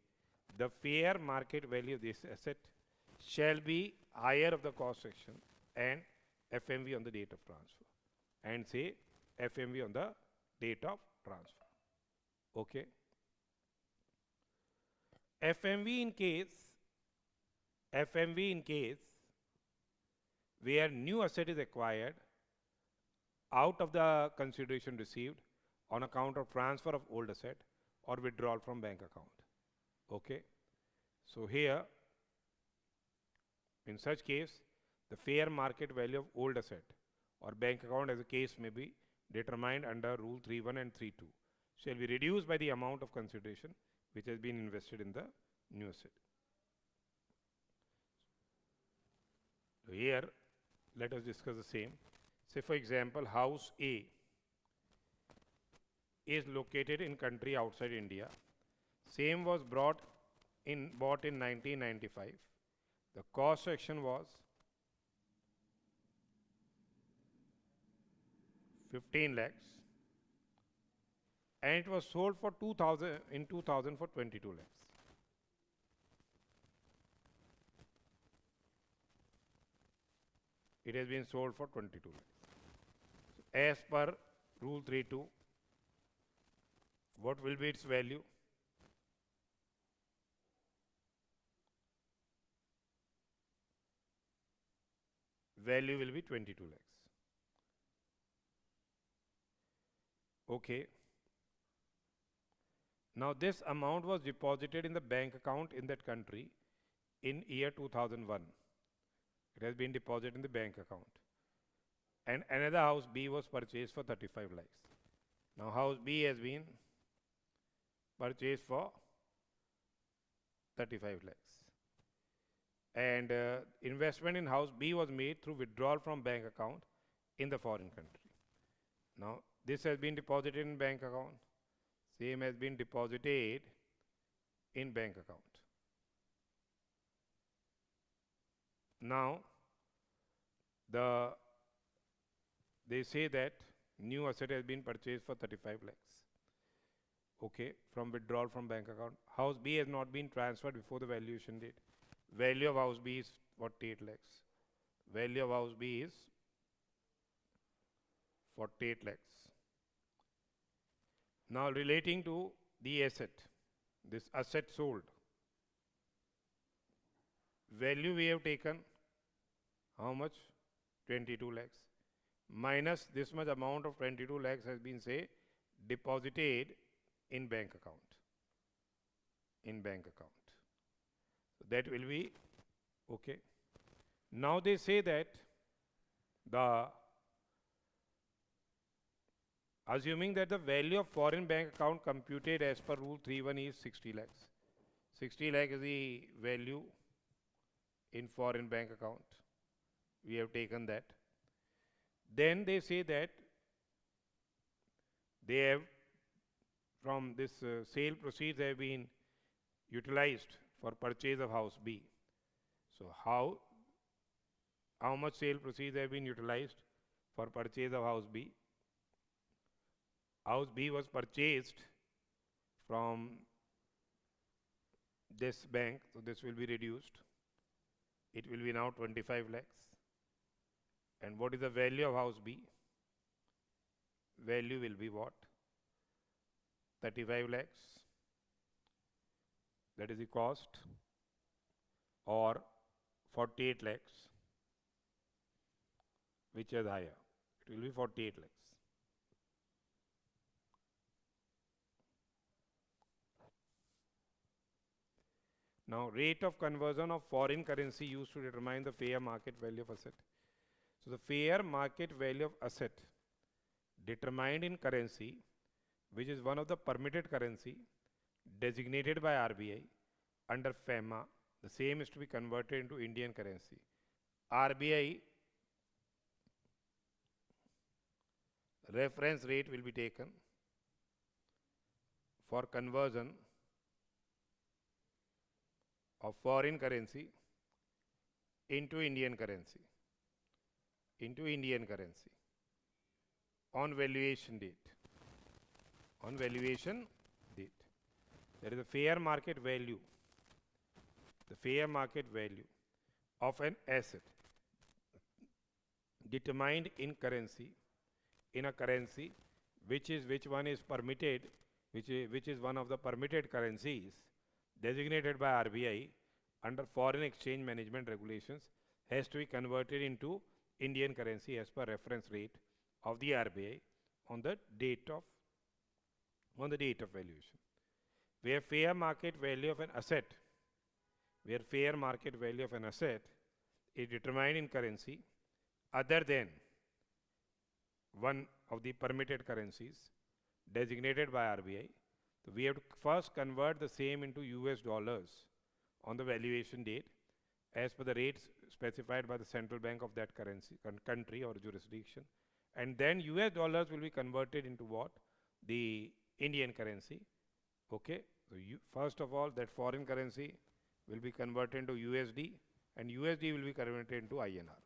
the fair market value of this asset shall be higher of the cost section and FMV on the date of transfer, and say FMV on the date of transfer. Okay. FMV in case where new asset is acquired out of the consideration received on account of transfer of old asset or withdrawal from bank account. Okay. So here, in such case, the fair market value of old asset or bank account, as the case may be, determined under rule 3.1 and 3.2 shall be reduced by the amount of consideration which has been invested in the new asset. So here, let us discuss the same. Say for example, house A is located in country outside India. Same was bought in 1995. The cost section was 15 lakhs and it was sold for 2000 in 2000 for 22 lakhs. It has been sold for 22 lakhs. So as per rule 3.2, what will be its value? Value will be 22 lakhs. Okay. Now this amount was deposited in the bank account in that country in year 2001. It has been deposited in the bank account. And another house B was purchased for 35 lakhs. Now house B has been purchased for 35 lakhs. And investment in house B was made through withdrawal from bank account in the foreign country. Now this has been deposited in bank account. Same has been deposited in bank account. Now they say that new asset has been purchased for 35 lakhs. Okay, from withdrawal from bank account. House B has not been transferred before the valuation date. Value of house B is 48 lakhs. Value of house B is 48 lakhs. Now relating to the asset, this asset sold. Value we have taken, how much? 22 lakhs. Minus this much amount of 22 lakhs has been, say, deposited in bank account. In bank account. So that will be okay. Now they say that assuming that the value of foreign bank account computed as per rule 3.1 is 60 lakhs. 60 lakh is the value in foreign bank account. We have taken that. Then they say that they have, from this sale proceeds have been utilized for purchase of house B. So how much sale proceeds have been utilized for purchase of house B? House B was purchased from this bank, so this will be reduced. It will be now 25 lakhs. And what is the value of house B? Value will be what? 35 lakhs. That is the cost, or 48 lakhs, which is higher. It will be 48 lakhs. Now, rate of conversion of foreign currency used to determine the fair market value of asset. So, the fair market value of asset determined in currency, which is one of the permitted currency designated by RBI under FEMA, the same is to be converted into Indian currency. RBI reference rate will be taken for conversion of foreign currency into Indian currency, on valuation date. There is a fair market value. The fair market value of an asset determined in currency, in a currency which is one of the permitted currencies designated by RBI under foreign exchange management regulations, has to be converted into Indian currency as per reference rate of the RBI on the date of valuation. Where fair market value of an asset is determined in currency other than one of the permitted currencies designated by RBI, so we have to first convert the same into US dollars on the valuation date as per the rates specified by the central bank of that country or jurisdiction, and then US dollars will be converted into what? The Indian currency, okay, So first of all, that foreign currency will be converted into USD, and USD will be converted into INR.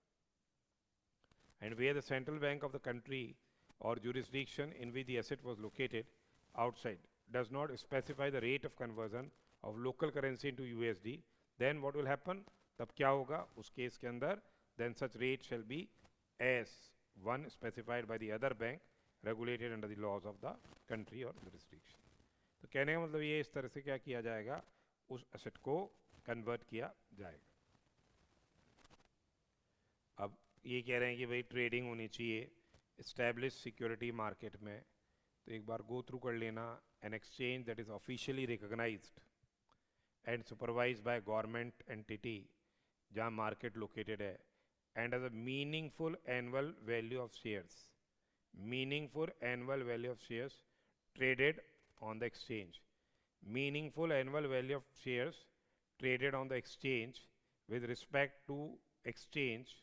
And where the central bank of the country or jurisdiction in which the asset was located outside does not specify the rate of conversion of local currency into USD, then what will happen? तब क्या होगा उस case के अंदर? Then such rate shall be as one specified by the other bank regulated under the laws of the country or jurisdiction. तो कहने का मतलब ये इस तरह से क्या किया जाएगा, उस एसेट को कन्वर्ट किया जाएगा. अब ये कह रहे हैं कि भाई ट्रेडिंग होनी चाहिए एस्टैब्लिश सिक्योरिटी मार्केट में, तो एक बार गो थ्रू कर लेना. An exchange that is officially recognised and supervised by government entity जहाँ मार्केट लोकेटेड है, and as a meaningful annual value of shares, meaningful annual value of shares traded on the exchange, meaningful annual value of shares traded on the exchange with respect to exchange,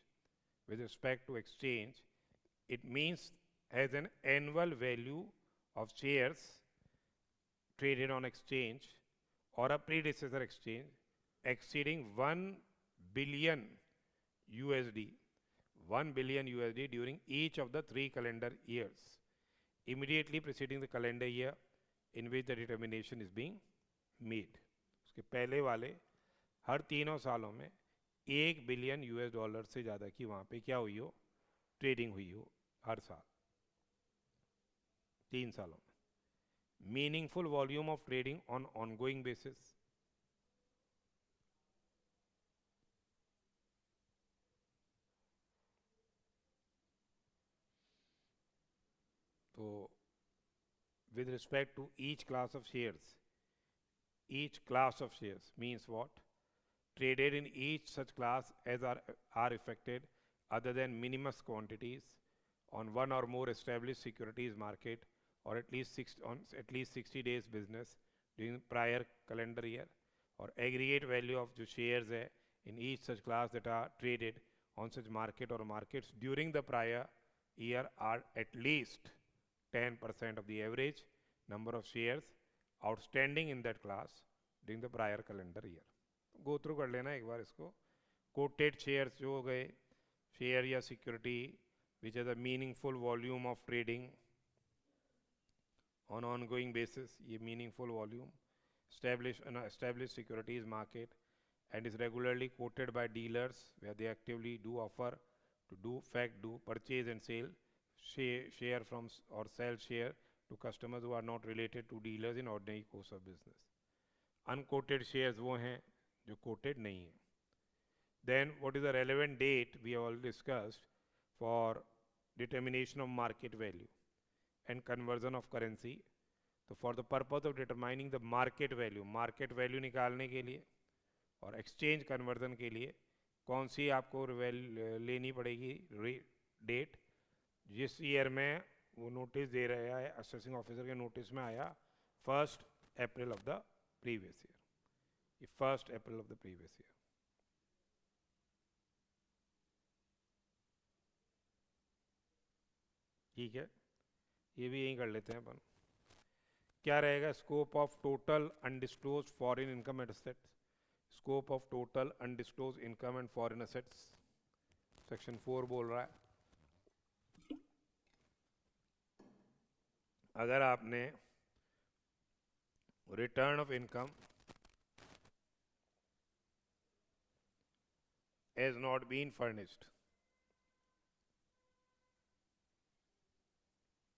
it means has an annual value of shares traded on exchange or a predecessor exchange exceeding 1 billion USD, 1 billion USD during each of the 3 calendar years immediately preceding the calendar year in which the determination is being made. उसके पहले वाले हर तीनों सालों में 1 billion US dollar से ज़्यादा की वहाँ पे क्या हुई हो, ट्रेडिंग हुई हो हर साल 3 सालों में. Meaningful volume of trading on ongoing basis, तो with respect to each class of shares means what? Traded in each such class as are affected other than minimum quantities on one or more established securities market or at least 60 days business during prior calendar year, और aggregate value of जो shares है in each such class that are traded on such market or markets during the prior year are at least 10% of the average number of shares outstanding in that class during the prior calendar year. Go through कर लेना एक बार इसको. Coated shares जो हो गए, share या security which has a meaningful volume of trading on ongoing basis, ये meaningful volume established securities market and is regularly quoted by dealers where they actively do offer to do purchase and sale share from or sell share to customers who are not related to dealers in ordinary course of business. Unquoted shares वो हैं जो quoted नहीं है. Then what is the relevant date we have already discussed for determination of market value and conversion of currency. तो for the purpose of determining the market value निकालने के लिए और exchange conversion के लिए कौन सी आपको लेनी पड़ेगी डेट, जिस ईयर में वो नोटिस दे रहा है असेसिंग ऑफिसर के नोटिस में आया 1 अप्रैल ऑफ द प्रीवियस ईयर, ये 1 अप्रैल ऑफ द प्रीवियस ईयर. ठीक है, ये भी यहीं कर लेते हैं अपन. क्या रहेगा scope of total undisclosed foreign income and assets, scope of total undisclosed income and foreign assets, section 4 बोल रहा है. अगर आपने return of income has not been furnished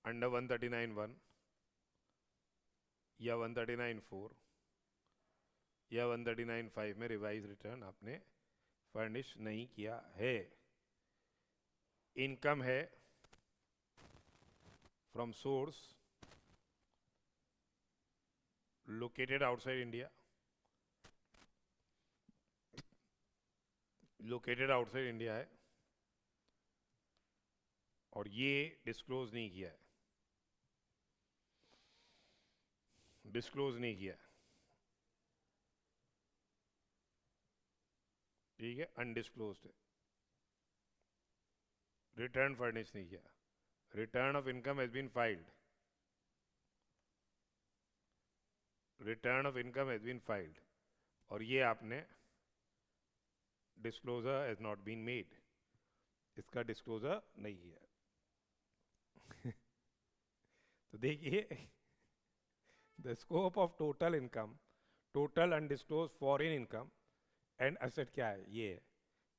under 139(1) या 139(4) या 139(5) में रिवाइज रिटर्न आपने फर्निश नहीं किया है, इनकम है from source located outside India, है और ये डिस्क्लोज नहीं किया है, ठीक है, अनडिस्क्लोज्ड है, रिटर्न फर्निश नहीं किया, return of income has been filed, return of income has been filed, और ये आपने disclosure has not been made, इसका डिस्क्लोजर नहीं है। तो देखिए, the scope of total income, total undisclosed foreign income and asset क्या है, ये है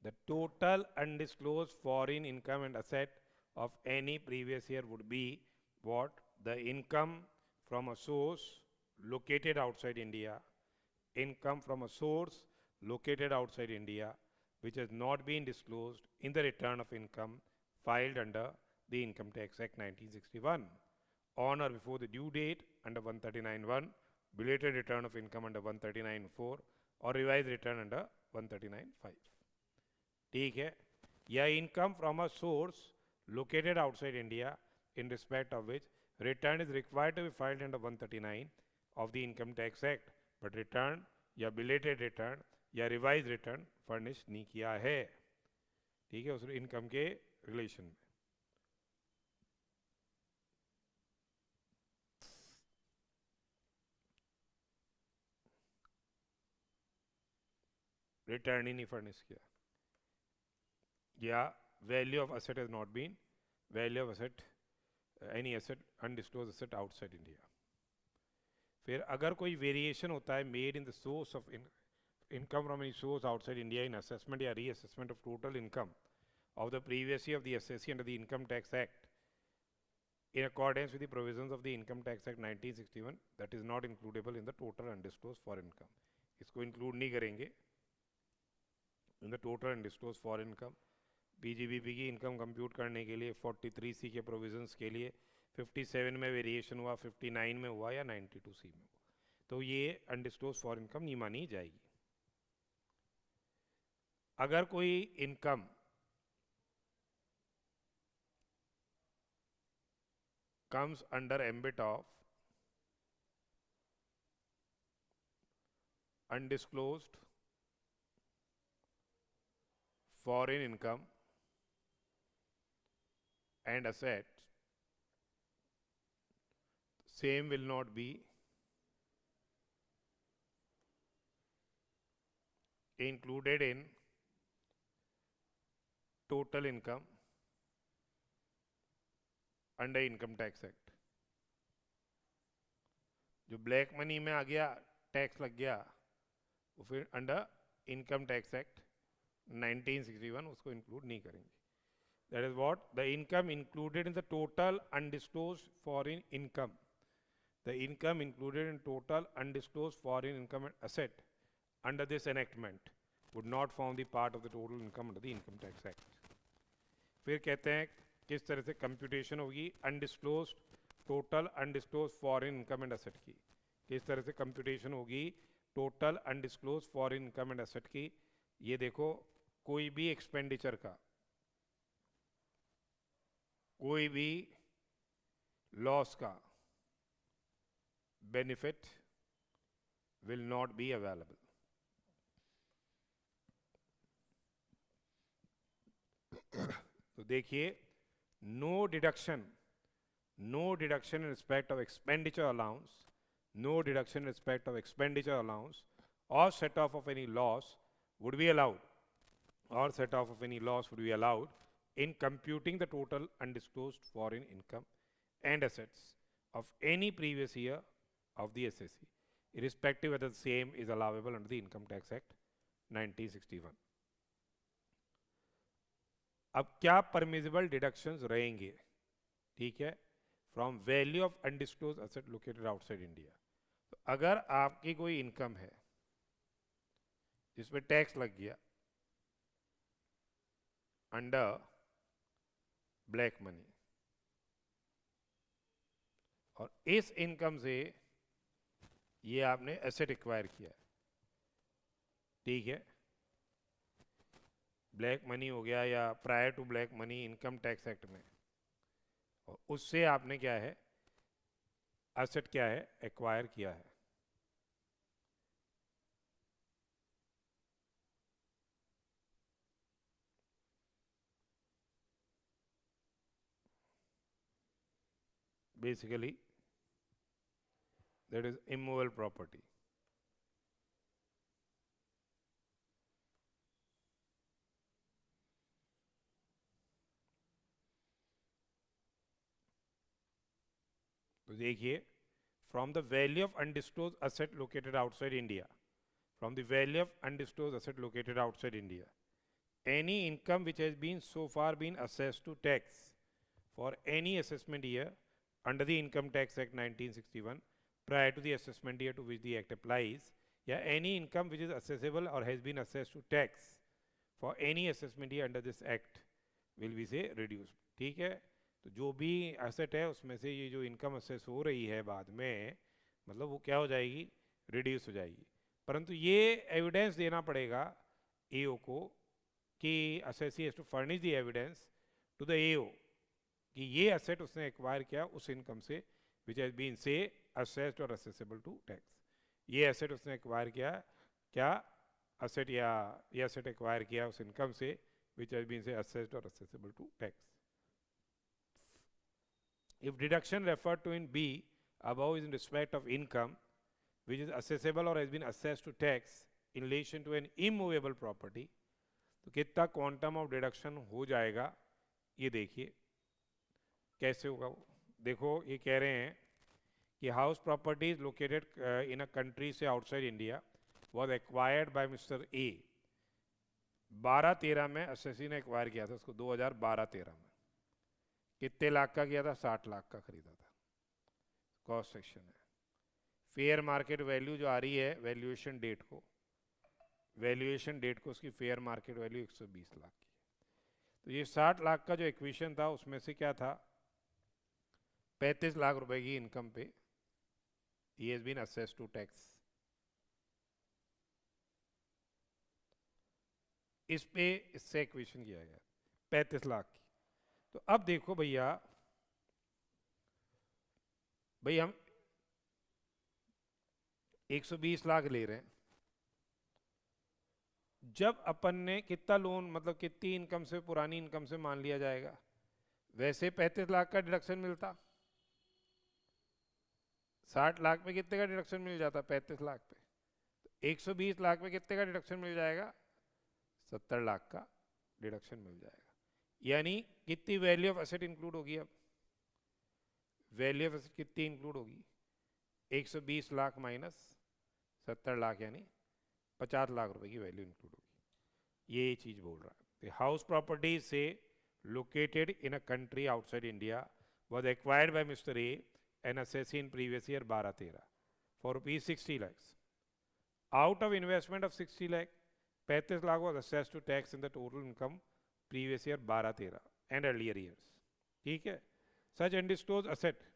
the total undisclosed foreign income and asset of any previous year would be what? The income from a source located outside India, income from a source located outside India which has not been disclosed in the return of income filed under the Income Tax Act 1961 on or before the due date under 139(1), belated return of income under 139(4) or revised return under 139(5). ठीक है, या income from a source located outside India in respect of which return is required to be filed under 139 of the Income Tax Act, but return या belated return या revised return furnish नहीं किया है। ठीक है, उस इनकम के relation में। रिटर्न ही नहीं फर्निश किया, या value of asset has not been, value of asset, any asset, undisclosed asset outside India। फिर अगर कोई वेरिएशन होता है made in the source of income from any source outside India in assessment या reassessment of total income of the previous year of the assessee under the Income Tax Act in accordance with the provisions of the Income Tax Act 1961, that is not includable in the total undisclosed foreign income। इसको include नहीं करेंगे in the total undisclosed foreign income। PGBP की income compute करने के लिए 43C के provisions के लिए 57 में वेरिएशन हुआ, 59 में हुआ या 92C में हुआ, तो ये अनडिस्क्लोज फॉरेन इनकम नहीं मानी जाएगी। अगर कोई income comes under ambit of undisclosed foreign income and assets, same will not be included in total income under income tax act. जो ब्लैक मनी में आ गया, टैक्स लग गया, वो फिर अंडर इनकम टैक्स एक्ट 1961 उसको इंक्लूड नहीं करेंगे। That is what the income included in the total undisclosed foreign income, the income included in total undisclosed foreign income and asset under this enactment would not form the part of the total income under the income tax act. फिर कहते हैं किस तरह से computation होगी undisclosed total undisclosed foreign income and asset की, किस तरह से कंप्यूटेशन होगी total undisclosed foreign income and asset की। ये देखो, कोई भी एक्सपेंडिचर का, कोई भी लॉस का benefit will not be available. तो देखिए, no deduction in respect of expenditure allowance, no deduction in respect of expenditure allowance or set off of any loss would be allowed, or set off of any loss would be allowed in computing the total undisclosed foreign income and assets of any previous year of the assessee, irrespective whether the same is allowable under the Income Tax Act 1961। अब क्या permissible deductions रहेंगे, ठीक है, from value of undisclosed asset located outside India. तो अगर आपकी कोई income है जिसमें टैक्स लग गया अंडर ब्लैक मनी, और इस इनकम से ये आपने एसेट एक्वायर किया, ठीक है, ब्लैक मनी हो गया या prior to black money income tax act में, और उससे आपने क्या है, एसेट क्या है, एक्वायर किया है। Basically that is immovable property. तो देखिए, from the value of undisclosed asset located outside India, from the value of undisclosed asset located outside India, any income which has been so far been assessed to tax for any assessment year under the Income Tax Act 1961 prior to the assessment year to which the act applies, या any income which is assessable or has been assessed to tax for any assessment year under this act will be say reduced. ठीक है, तो जो भी asset है उसमें से ये जो इनकम असेस हो रही है बाद में, मतलब वो क्या हो जाएगी, रिड्यूस हो जाएगी. परंतु ये एविडेंस देना पड़ेगा एओ को कि assessee has to furnish the evidence to the AO कि ये एसेट उसने एक्वायर किया उस इनकम से विच हैज बीन से असेस्ड और असेसेबल टू टैक्स. ये एसेट उसने एक्वायर किया क्या, एसेट या ये एसेट एक्वायर किया उस इनकम से विच हैज बीन से असेस्ड और assessable to tax. If deduction referred to in B above is in respect of income which is assessable or has been assessed to tax in relation to an immovable property, तो कितना quantum of deduction हो जाएगा ये देखिए कैसे होगा वो. देखो ये कह रहे हैं कि house property is located in a country से outside India was acquired by mister A. 12-13 में असेसी ने एक्वायर किया था उसको 2012-13 में. कितने लाख का किया था, 60 लाख का खरीदा था. कॉस्ट सेक्शन है. फेयर मार्केट वैल्यू जो आ रही है वैल्यूएशन डेट को, वैल्यूएशन डेट को उसकी फेयर मार्केट वैल्यू 120 लाख की. तो ये 60 लाख का जो इक्वेशन था उसमें से क्या था, 35 लाख रुपए की इनकम पे ही has been assessed to tax. इस पे इससे इक्वेशन किया गया 35 लाख की. तो अब देखो भैया, भाई हम 120 लाख ले रहे हैं. जब अपन ने कितना लोन, मतलब कितनी इनकम से, पुरानी इनकम से मान लिया जाएगा, वैसे 35 लाख का डिडक्शन मिलता. 60 लाख में कितने का डिडक्शन मिल जाता, 35 लाख पे. तो 120 लाख में कितने का डिडक्शन मिल जाएगा, 70 लाख का डिडक्शन मिल जाएगा. यानी कितनी वैल्यू ऑफ एसेट इंक्लूड होगी, अब वैल्यू ऑफ एसेट कितनी इंक्लूड होगी, 120 लाख माइनस 70 लाख यानी 50 लाख रुपए की वैल्यू इंक्लूड होगी. ये चीज बोल रहा है. हाउस प्रॉपर्टी से located in a country outside India was acquired by mister A N assessee in previous year 12-13 for rupees 60 lakhs. Out of investment of 60 lakh, 35 lakh was assessed to tax in the total income previous year 12-13 and earlier years. ठीक है. Such undisclosed asset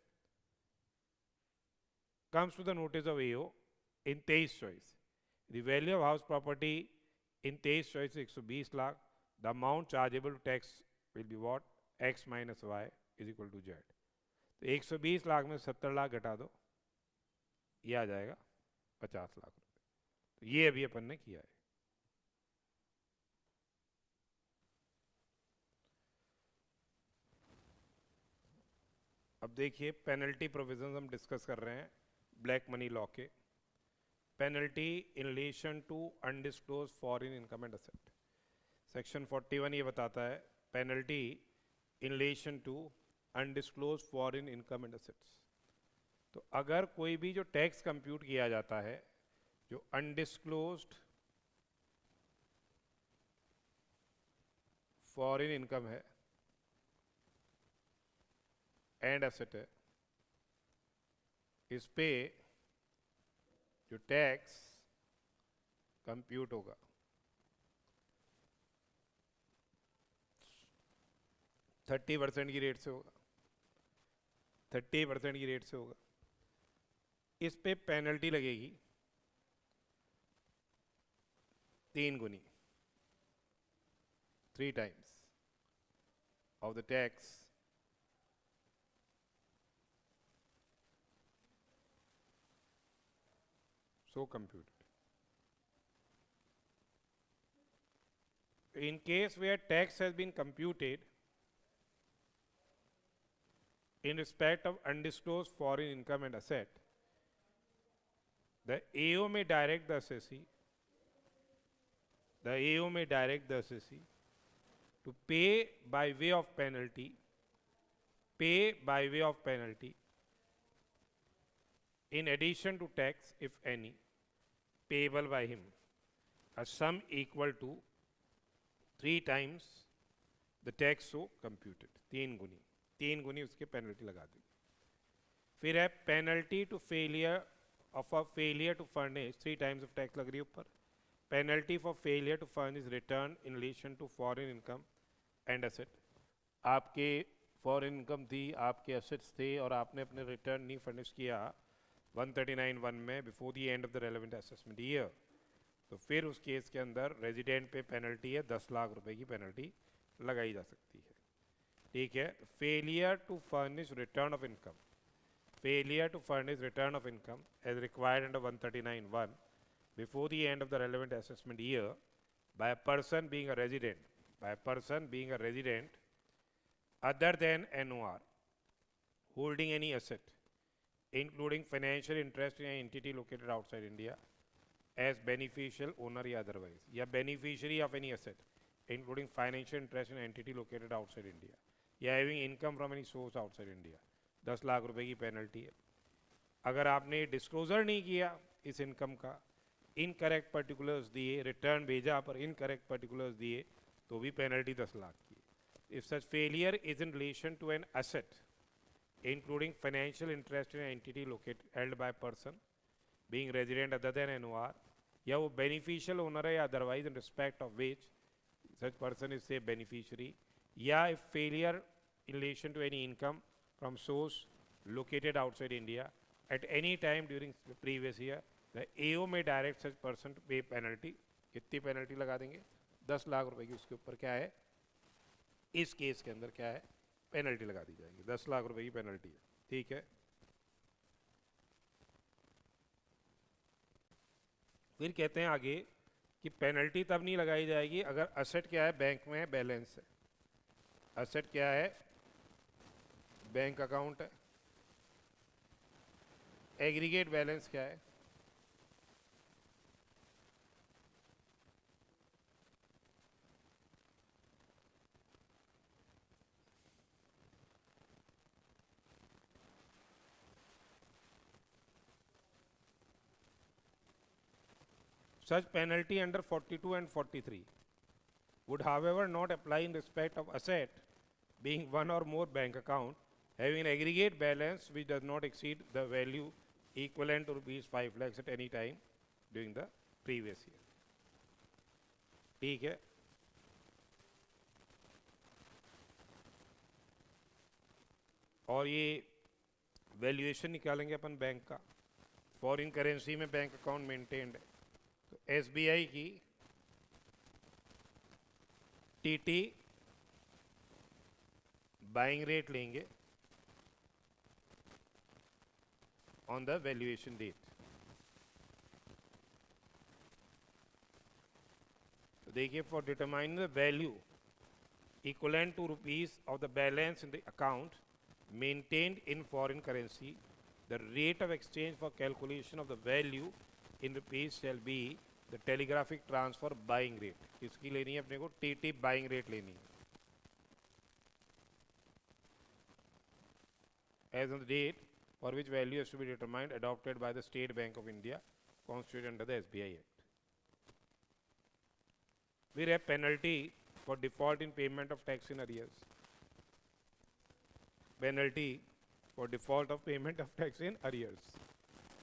comes to the notice of AO in 23 choice. The value of house property in 23 choice is 120 lakh. The amount chargeable to tax will be what, x minus y is equal to z. तो 120 लाख में 70 लाख घटा दो, ये आ जाएगा 50 लाख रुपए. तो ये अभी अपन ने किया है. अब देखिए पेनल्टी प्रोविजंस हम डिस्कस कर रहे हैं ब्लैक मनी लॉ के. Penalty in relation to undisclosed foreign income and asset. Section 41 ये बताता है penalty in relation to undisclosed foreign income and assets. तो अगर कोई भी जो टैक्स कंप्यूट किया जाता है जो अनडिस्क्लोज्ड फॉरेन इनकम है एंड एसेट है, इस पे जो टैक्स कंप्यूट होगा 30% की रेट से होगा, 30% की रेट से होगा. इस पे पेनल्टी लगेगी 3 गुनी, 3 times of the tax so computed. In case where tax has been computed in respect of undisclosed foreign income and asset, The AO may direct the assessee. The AO may direct the assessee to pay by way of penalty, in addition to tax, if any, payable by him, a sum equal to 3 times the tax so computed. 3 गुनी उसके penalty लगा दी. फिर है penalty to failure of a failure to furnish, 3 times of tax लग रही है ऊपर. Penalty for failure to furnish return in relation to foreign income and asset. आपके फॉरेन इनकम थी, आपके एसेट्स थे और आपने अपने रिटर्न नहीं फर्निश किया 139(1) में before the end of the relevant assessment year, तो फिर उस केस के अंदर रेजिडेंट पे पेनल्टी है 10 लाख रुपए की पेनल्टी लगाई जा सकती है. ठीक है. Failure to furnish return of income, failure to furnish return of income as required under 139(1) before the end of the relevant assessment year by a person being a resident other than NOR holding any asset including financial interest in an entity located outside India as beneficial owner या otherwise, या beneficiary of any asset including financial interest in an entity located outside India या having income from any source outside India, 10 lakh रुपए की penalty है. अगर आपने disclosure नहीं किया इस इनकम का, इनकरेक्ट पर्टिकुलर्स दिए, रिटर्न भेजा पर इनकरेक्ट पर्टिकुलर्स दिए, तो भी पेनल्टी 10 लाख की. If such failure is in relation to an asset including financial interest in entity located held by person being resident other than NOR, या वो बेनिफिशियल ओनर है या otherwise in respect of which such person is से beneficiary, या if failure in relation to any income from source located outside India at any time during the previous year, the AO may direct such person to pay penalty. कितनी penalty लगा देंगे? 10 लाख रुपए की उसके ऊपर क्या है, इस केस के अंदर क्या है, पेनल्टी लगा दी जाएगी. 10 लाख रुपए की पेनल्टी है. ठीक है. फिर कहते हैं आगे कि पेनल्टी तब नहीं लगाई जाएगी अगर असेट क्या है, बैंक में है, बैलेंस है. असेट क्या है, बैंक अकाउंट है. एग्रीगेट बैलेंस क्या है, such penalty under 42 and 43 would however not apply in respect of asset being one or more bank account having an aggregate balance which does not exceed the value equivalent to rupees 5 lakhs at any time during the previous year. ठीक है. और ये valuation निकालेंगे अपन bank का. Foreign currency में bank account maintained है, तो SBI की टीटी बाइंग रेट लेंगे on the valuation date. So देखिए, for determining the value equivalent to rupees of the balance in the account maintained in foreign currency, the rate of exchange for calculation of the value in rupees shall be the telegraphic transfer buying rate. किसकी लेनी है अपने को, TT buying rate लेनी है. As on the date for which value has to be determined, adopted by the State Bank of India, constituted under the SBI Act. We have penalty for default in payment of tax in arrears. Penalty for default of payment of tax in arrears.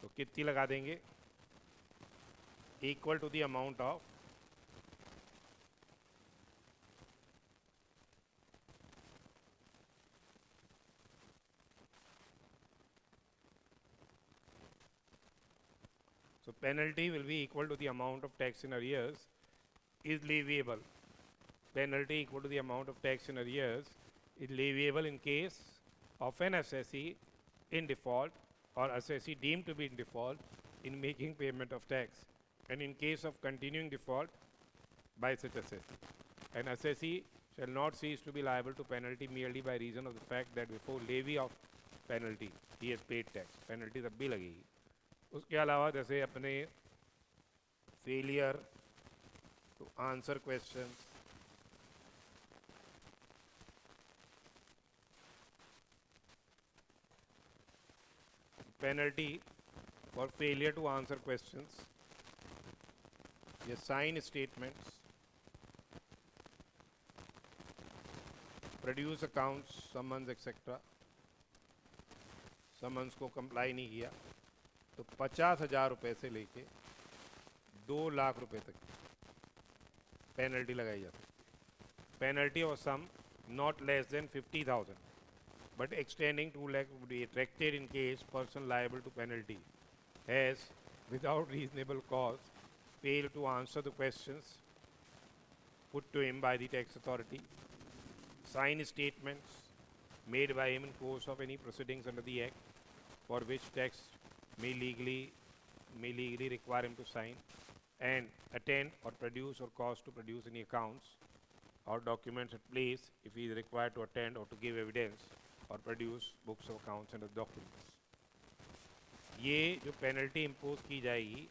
तो कितनी लगा देंगे? Equal to the amount of penalty will be equal to the amount of tax in arrears is leviable. Penalty equal to the amount of tax in arrears is leviable in case of an assessee in default or assessee deemed to be in default in making payment of tax, and in case of continuing default by such assessee. An assessee shall not cease to be liable to penalty merely by reason of the fact that before levy of penalty he has paid tax. Penalty तब भी लगेगी. उसके अलावा जैसे अपने failure to answer questions, penalty for failure to answer questions, ये sign statements, produce accounts, summons etc. Summons को comply नहीं किया तो 50,000 रुपये से लेके 2 लाख रुपए तक पेनल्टी लगाई जा सकती है। Penalty of sum not less than 50,000 but extending 2 lakh would be attracted in case person liable to penalty has without reasonable cause failed to answer the questions put to him by the tax authority, sign statements made by him in course of any proceedings under the act for which tax may legally require him to sign, and attend or produce or cause to produce any accounts or documents at place if he is required to attend or to give evidence or produce books of accounts and documents. ये जो penalty impose की जाएगी,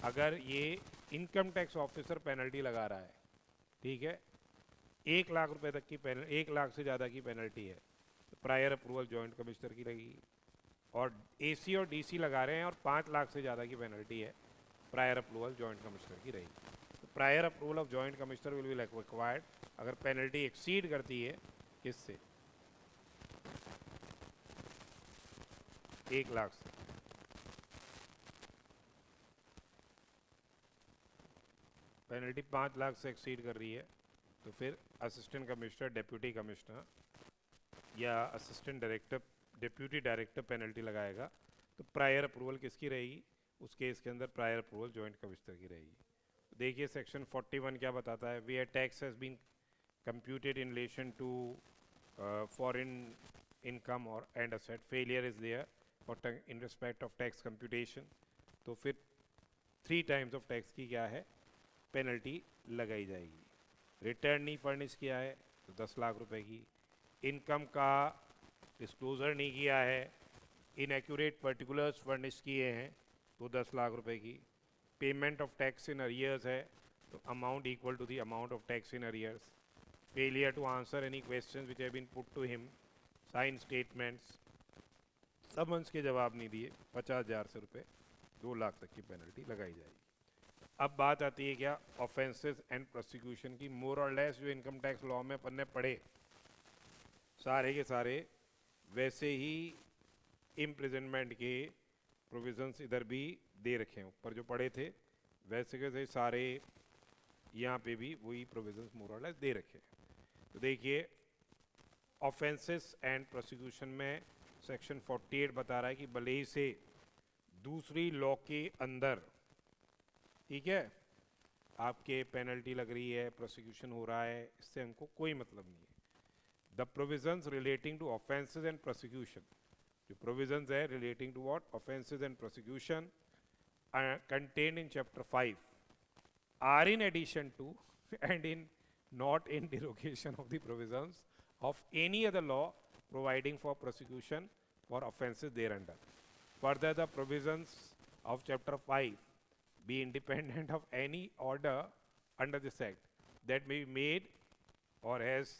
अगर ये income tax officer penalty लगा रहा है, ठीक है, 1 लाख रुपए तक की 1 लाख से ज़्यादा की पेनल्टी है तो प्रायर अप्रूवल जॉइंट कमिश्नर की लगेगी, और एसी और डीसी लगा रहे हैं और 5 लाख से ज़्यादा की पेनल्टी है, प्रायर अप्रूवल जॉइंट कमिश्नर की रहेगी। तो prior approval of joint commissioner will be required अगर पेनल्टी एक्सीड करती है किससे, 1 लाख से। पेनल्टी 5 लाख से एक्सीड कर रही है तो फिर असिस्टेंट कमिश्नर, डिप्यूटी कमिश्नर या assistant director, deputy director penalty लगाएगा। तो प्रायर अप्रूवल किसकी रहेगी, उस केस के अंदर प्रायर अप्रूवल जॉइंट कमिश्नर की रहेगी। तो देखिए सेक्शन 41 क्या बताता है, where tax has been computed in relation to foreign income और and asset, failure is there for in respect of tax computation. तो फिर 3 टाइम्स ऑफ टैक्स की क्या है, पेनल्टी लगाई जाएगी। रिटर्न नहीं फर्निश किया है तो 10 लाख रुपए की, इनकम का डिस्क्लोजर नहीं किया है, इनएक्यूरेट पर्टिकुलर्स फर्निश किए हैं तो 10 लाख रुपए की, payment of tax in arrears है तो amount equal to the amount of tax in arrears, failure to answer any questions which have been put to him, sign statements, summons के जवाब नहीं दिए, 50,000 से रुपये 2 लाख तक की पेनल्टी लगाई जाएगी। अब बात आती है क्या, ऑफेंसेस एंड प्रोसिक्यूशन की। मोर और लेस जो इनकम टैक्स लॉ में अपन ने पढ़े सारे के सारे वैसे ही इम्प्रिजनमेंट के प्रोविजंस इधर भी दे रखे हैं, ऊपर जो पढ़े थे वैसे के वैसे सारे यहाँ पे भी वही प्रोविजंस मोर और लेस दे रखे हैं। तो देखिए ऑफेंसेस एंड प्रोसिक्यूशन में सेक्शन 48 बता रहा है कि भले ही से दूसरी लॉ के अंदर, ठीक है, आपके पेनल्टी लग रही है, प्रोसिक्यूशन हो रहा है, इससे हमको कोई मतलब नहीं है। The provisions relating to offences and prosecution, जो प्रोविजंस है relating to what, offences and prosecution contained in chapter 5 are in addition to and in not in derogation of the provisions of any other law providing for prosecution for offences thereunder. Further, the provisions of chapter 5 be independent of any order under this act that may be made or has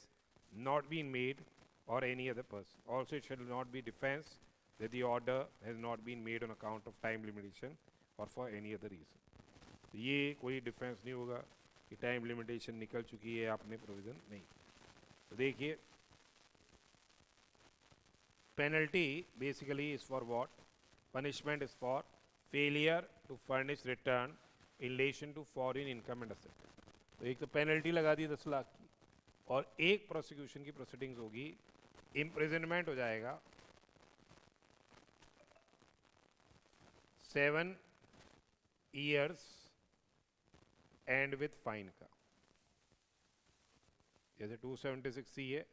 not been made or any other person. Also, it shall not be defense that the order has not been made on account of time limitation or for any other reason. तो ये कोई defence नहीं होगा कि time limitation निकल चुकी है, आपने प्रोविज़न नहीं। तो देखिए penalty basically is for what, punishment is for failure to furnish return in relation to foreign income and asset। तो एक तो पेनल्टी लगा दी 10 लाख की, और एक प्रोसिक्यूशन की प्रोसीडिंग्स होगी, इम्प्रिजनमेंट हो जाएगा 7 years एंड विथ फाइन का, जैसे 276C है,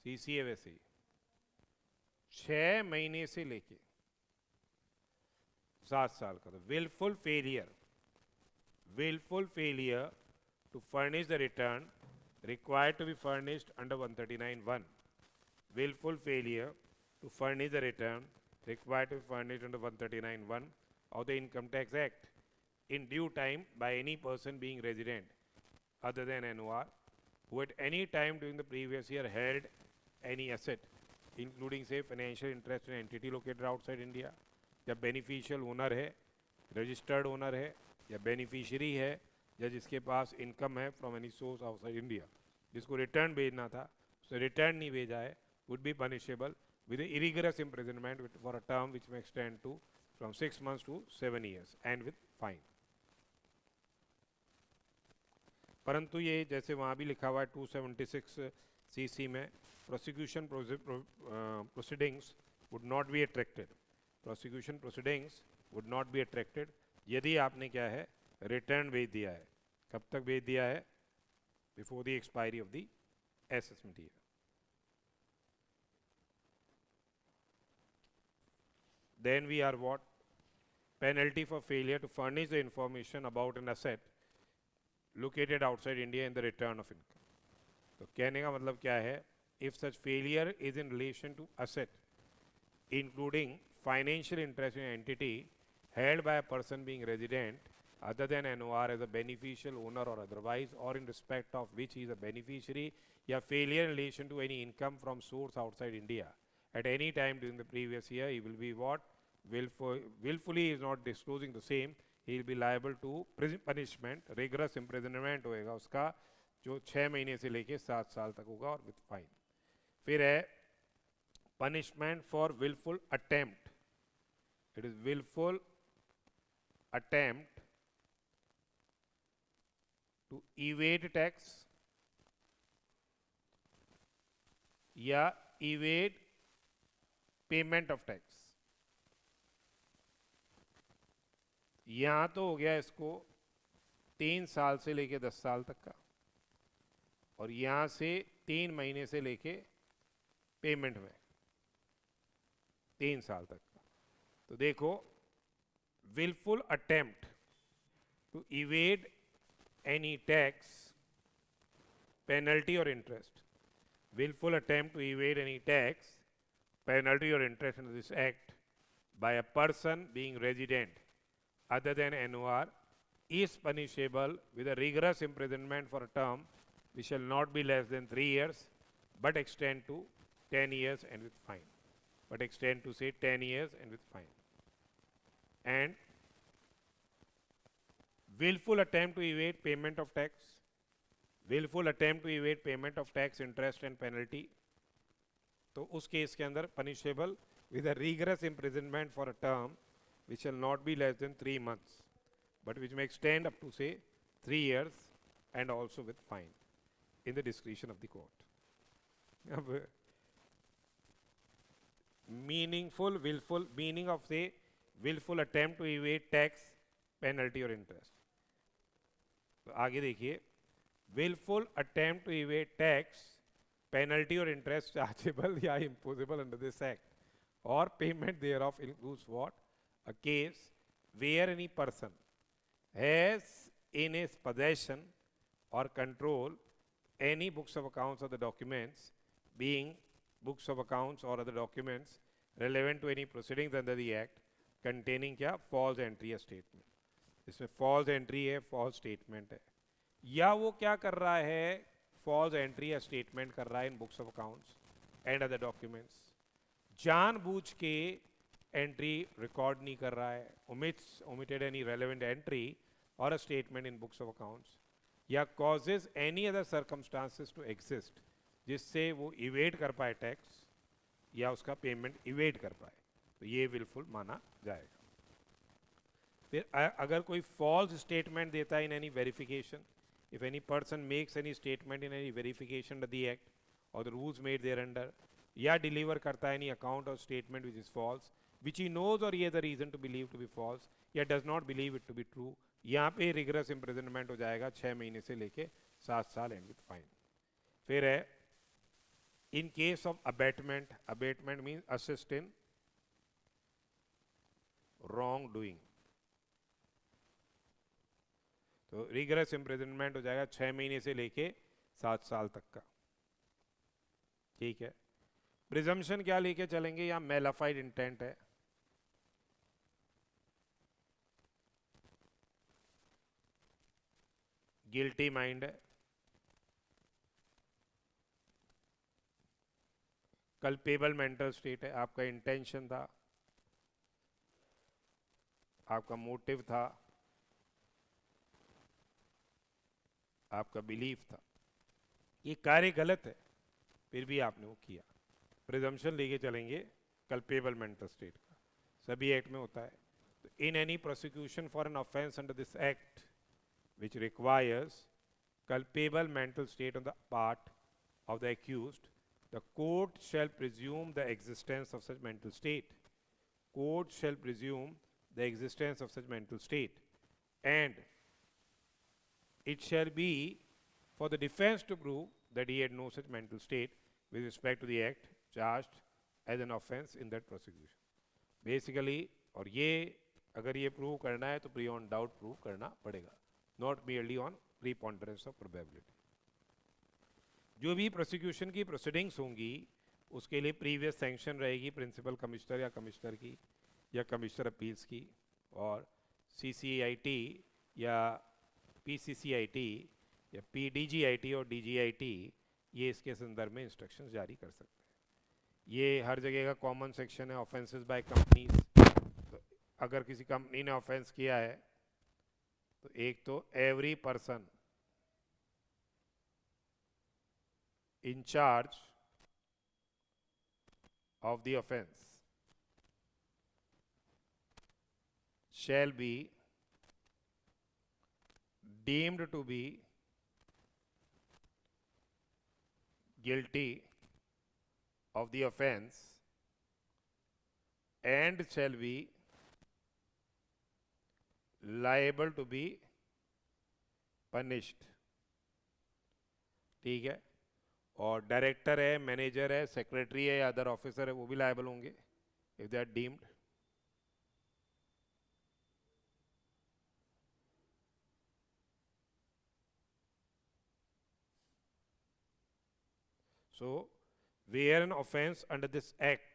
CC है वैसे ही 6 महीने से लेके 7 साल का। तो willful failure to furnish the return required to be furnished under 139(1). Willful failure to furnish the return required to be furnished under 139(1) of the Income Tax Act in due time by any person being resident other than NOR who at any time during the previous year held any asset including say financial interest in entity located outside India, या beneficial owner है, registered owner है, या beneficiary है, या जिसके पास income है from any source outside India, जिसको return भेजना था उसे return नहीं भेजा है, would be punishable with a irregular imprisonment for a term which may extend to from 6 months to 7 years and with fine. परंतु ये जैसे वहाँ भी लिखा हुआ है 276 CC में prosecution proceedings would not be attracted. Prosecution proceedings would not be attracted यदि आपने क्या है रिटर्न भेज दिया है. कब तक भेज दिया है? Before the expiry of the assessment year. Then we are what? Penalty for failure to furnish the information about an asset located outside India in the return of income. तो कहने का मतलब क्या है? If such failure is in relation to asset, including financial interest in entity held by a person being resident other than NOR as a beneficial owner or otherwise, or in respect of which he is a beneficiary, या failure in relation to any income from source outside India at any time during the previous year, he will be what? Willfully is not disclosing the same, he will be liable to punishment, rigorous imprisonment होएगा उसका, जो 6 महीने से लेके 7 साल तक होगा और with fine. फिर है punishment for willful attempt. It is willful attempt to evade tax या evade payment of tax. यहाँ तो हो गया इसको 3 साल से लेके 10 साल तक का, और यहाँ से 3 महीने से लेके पेमेंट में 3 साल तक का. तो देखो, willful attempt to evade any tax, penalty or interest. Willful attempt to evade any tax, penalty or interest under this act by a person being resident other than NOR is punishable with a rigorous imprisonment for a term which shall not be less than 3 years but extend to 10 years and with fine. But extend to say 10 years and with fine. And willful attempt to evade payment of tax, willful attempt to evade payment of tax, interest and penalty, तो उस case के अंदर punishable with a rigorous imprisonment for a term which shall not be less than 3 months but which may extend up to say 3 years and also with fine in the discretion of the court. अब meaningful willful meaning of say willful attempt to evade tax, penalty or interest. तो आगे देखिए, willful attempt to evade tax, penalty or interest chargeable या imposable under this act or payment thereof includes what? A case where any person has in his possession or control any books of accounts or the documents, being books of accounts or other documents relevant to any proceedings under the act containing क्या? False entry या statement. इसमें false entry है, false statement है, या वो क्या कर रहा है? false entry या statement कर रहा है in books of accounts and other documents, जानबूझ के entry record नहीं कर रहा है, omitted any relevant entry or a statement in books of accounts, या causes any other circumstances to exist जिससे वो evade कर पाए tax या उसका payment evade कर पाए, तो ये willful माना जाएगा. फिर अगर कोई false statement देता है in any verification, if any person makes any statement in any verification under the act or the rules made thereunder, या deliver करता है any account or statement which is false, which he knows or he has a reason to believe to be false, या does not believe it to be true, यहाँ पे rigorous imprisonment हो जाएगा 6 महीने से लेके 7 साल and with fine. फिर है in case of abatement, abatement means assist in wrongdoing, तो rigorous imprisonment हो जाएगा 6 महीने से लेके 7 साल तक का. ठीक है. प्रिजम्पशन क्या लेके चलेंगे? या मेलाफाइड इंटेंट है, गिल्टी माइंड है, कल्पेबल मेंटल स्टेट है, आपका इंटेंशन था, आपका मोटिव था, आपका बिलीफ था, ये कार्य गलत है, फिर भी आपने वो किया, प्रिजम्पशन लेके चलेंगे कल्पेबल मेंटल स्टेट का, सभी एक्ट में होता है. तो in any prosecution for an offence under this act which requires culpable mental state on the part of the accused, the court shall presume the existence of such mental state. Court shall presume the existence of such mental state, and it shall be for the defense to prove that he had no such mental state with respect to the act charged as an offense in that prosecution. Basically, और ये अगर ये prove करना है तो beyond doubt prove करना पड़ेगा, not merely on preponderance of probability. जो भी प्रोसिक्यूशन की प्रोसीडिंग्स होंगी उसके लिए प्रीवियस सैंक्शन रहेगी प्रिंसिपल कमिश्नर या कमिश्नर की या कमिश्नर अपील्स की, और CCIT या PCCIT या PDGIT और DGIT ये इसके संदर्भ में इंस्ट्रक्शंस जारी कर सकते हैं. ये हर जगह का कॉमन सेक्शन है, ऑफेंसेस बाय कंपनीज. तो अगर किसी कंपनी ने ऑफेंस किया है तो एक तो every person in charge of the offence shall be deemed to be guilty of the offense and shall be liable to be punished. ठीक है. और डायरेक्टर है, मैनेजर है, सेक्रेटरी है या अदर ऑफिसर है, वो भी लायबल होंगे if they are deemed. So, where an offense under this act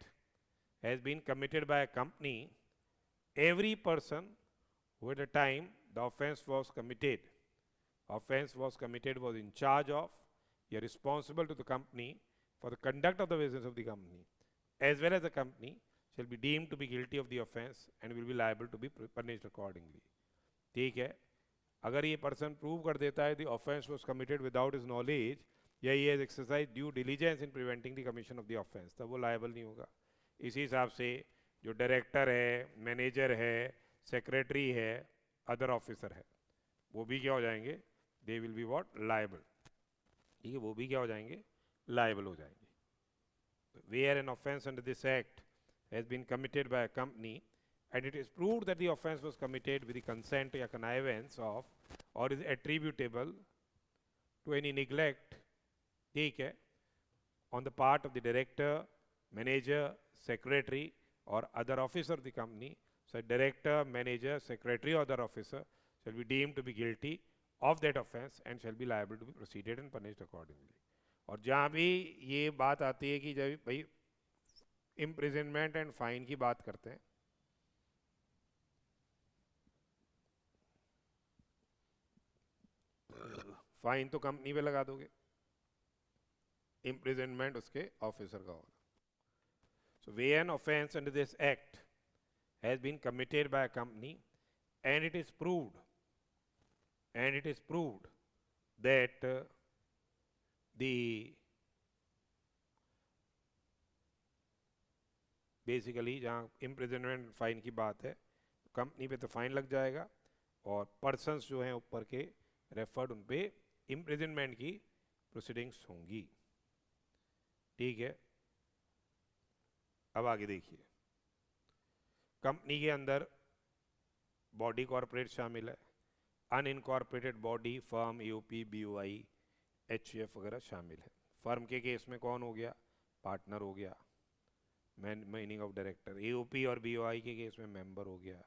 has been committed by a company, every person who at the time the offense was committed was in charge of, or responsible to the company for the conduct of the business of the company, as well as the company shall be deemed to be guilty of the offense and will be liable to be punished accordingly. ठीक है. अगर ये person prove कर देता है the offense was committed without his knowledge या he has exercised due diligence in preventing the commission of the offense, तब वो लायबल नहीं होगा. इसी हिसाब से जो डायरेक्टर है, मैनेजर है, सेक्रेटरी है, अदर ऑफिसर है, वो भी क्या हो जाएंगे, they will be what, liable. ठीक है, वो भी क्या हो जाएंगे, लायबल हो जाएंगे. Where an offense under this act has been committed by a company and it is proved that the offense was committed with the consent or connivance of or is attributable to any neglect, ठीक है, on the part of the director, manager, secretary or other officer of the company. So director, manager, secretary or other officer shall be deemed to be guilty of that offense and shall be liable to be proceeded and punished accordingly. और जहाँ भी ये बात आती है कि जब भाई इम्प्रिजनमेंट एंड फाइन की बात करते हैं, फाइन तो कंपनी पे लगा दोगे, इम्प्रिजनमेंट उसके ऑफिसर का होगा. So where an offense under this act has been committed by a company and it is proved that basically जहाँ इम्प्रिजनमेंट फाइन की बात है, कंपनी पे तो फाइन लग जाएगा और पर्सन्स जो हैं ऊपर के रेफर्ड, उन पे इम्प्रिजनमेंट की प्रोसीडिंग्स होंगी. ठीक है. अब आगे देखिए, कंपनी के अंदर बॉडी कॉरपोरेट शामिल है, unincorporated body, firm, AOP, BOI, HUF वगैरह शामिल है. फर्म के केस में कौन हो गया, पार्टनर हो गया, मीनिंग ऑफ डायरेक्टर. एओपी और बीओआई के केस में मेंबर हो गया,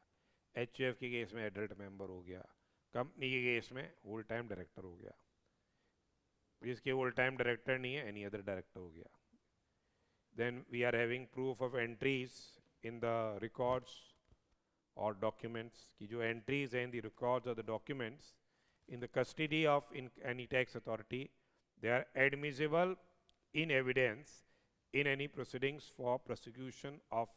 एचयूएफ के केस में एडल्ट मेंबर हो गया, कंपनी के केस में होल टाइम डायरेक्टर हो गया. जिसके होल टाइम डायरेक्टर नहीं है, एनी अदर डायरेक्टर हो गया. Then we are having proof of entries in the records or documents, कि जो entries हैं in the records or the documents in the custody of any tax authority, they are admissible in evidence in any proceedings for prosecution of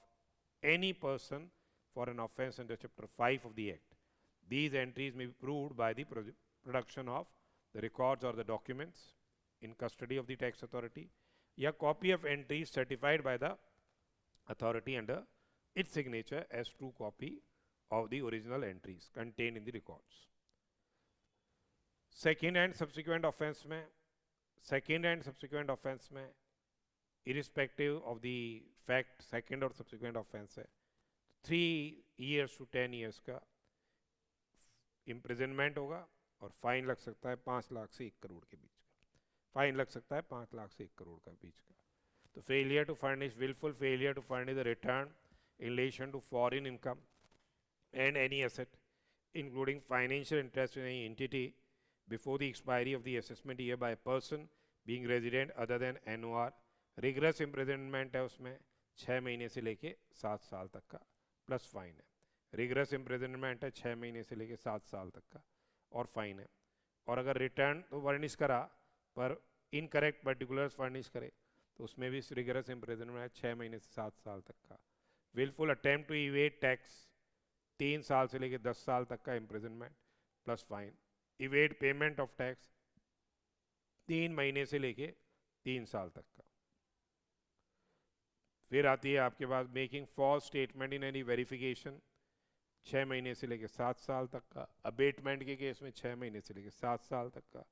any person for an offence under Chapter 5 of the Act. These entries may be proved by the production of the records or the documents in custody of the tax authority, या copy of entries certified by the authority under its signature as true copy of the original entries contained in the records. Second and subsequent offence में irrespective of the fact second और subsequent offence है 3 years to 10 years का imprisonment होगा और fine लग सकता है 5 लाख से 1 करोड़ के बीच का, फाइन लग सकता है 5 लाख से 1 करोड़ का बीच का. तो failure to furnish, willful failure to furnish the return in relation to foreign income and any asset including financial interest in any entity before the expiry of the assessment year by a person being resident other than NOR. Rigorous imprisonment है, उसमें 6 महीने से लेके 7 साल तक का plus fine है. Regret imprisonment है 6 महीने से लेके 7 साल तक का और फाइन है. और अगर रिटर्न तो फर्निश करा पर इनकरेक्ट पर्टिकुलर्स फर्निश करे तो उसमें भी रिग्रेस इम्प्रिजनमेंट है 6 महीने से 7 साल तक का. Wilful attempt to evade tax 3 साल से लेके 10 साल तक का imprisonment plus fine. Evade payment of tax 3 महीने से लेके 3 साल तक का. फिर आती है आपके पास making false statement in any verification 6 महीने से लेके 7 साल तक का. अबेटमेंट के केस में 6 महीने से लेके 7 साल तक का.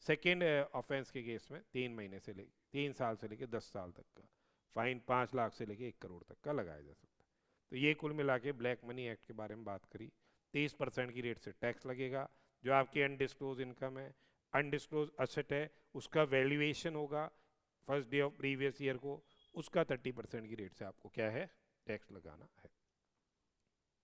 सेकेंड ऑफेंस के केस में 3 साल से लेके 10 साल तक का. फाइन 5 लाख से लेके 1 करोड़ तक का लगाया जा सकता है. तो ये कुल मिला के ब्लैक मनी एक्ट के बारे में बात करी. 30% की रेट से टैक्स लगेगा. जो आपकी अनडिस्क्लोज इनकम है, अनडिस्क्लोज असेट है, उसका वैल्यूएशन होगा first day of previous year को, उसका 30% की रेट से आपको क्या है टैक्स लगाना है.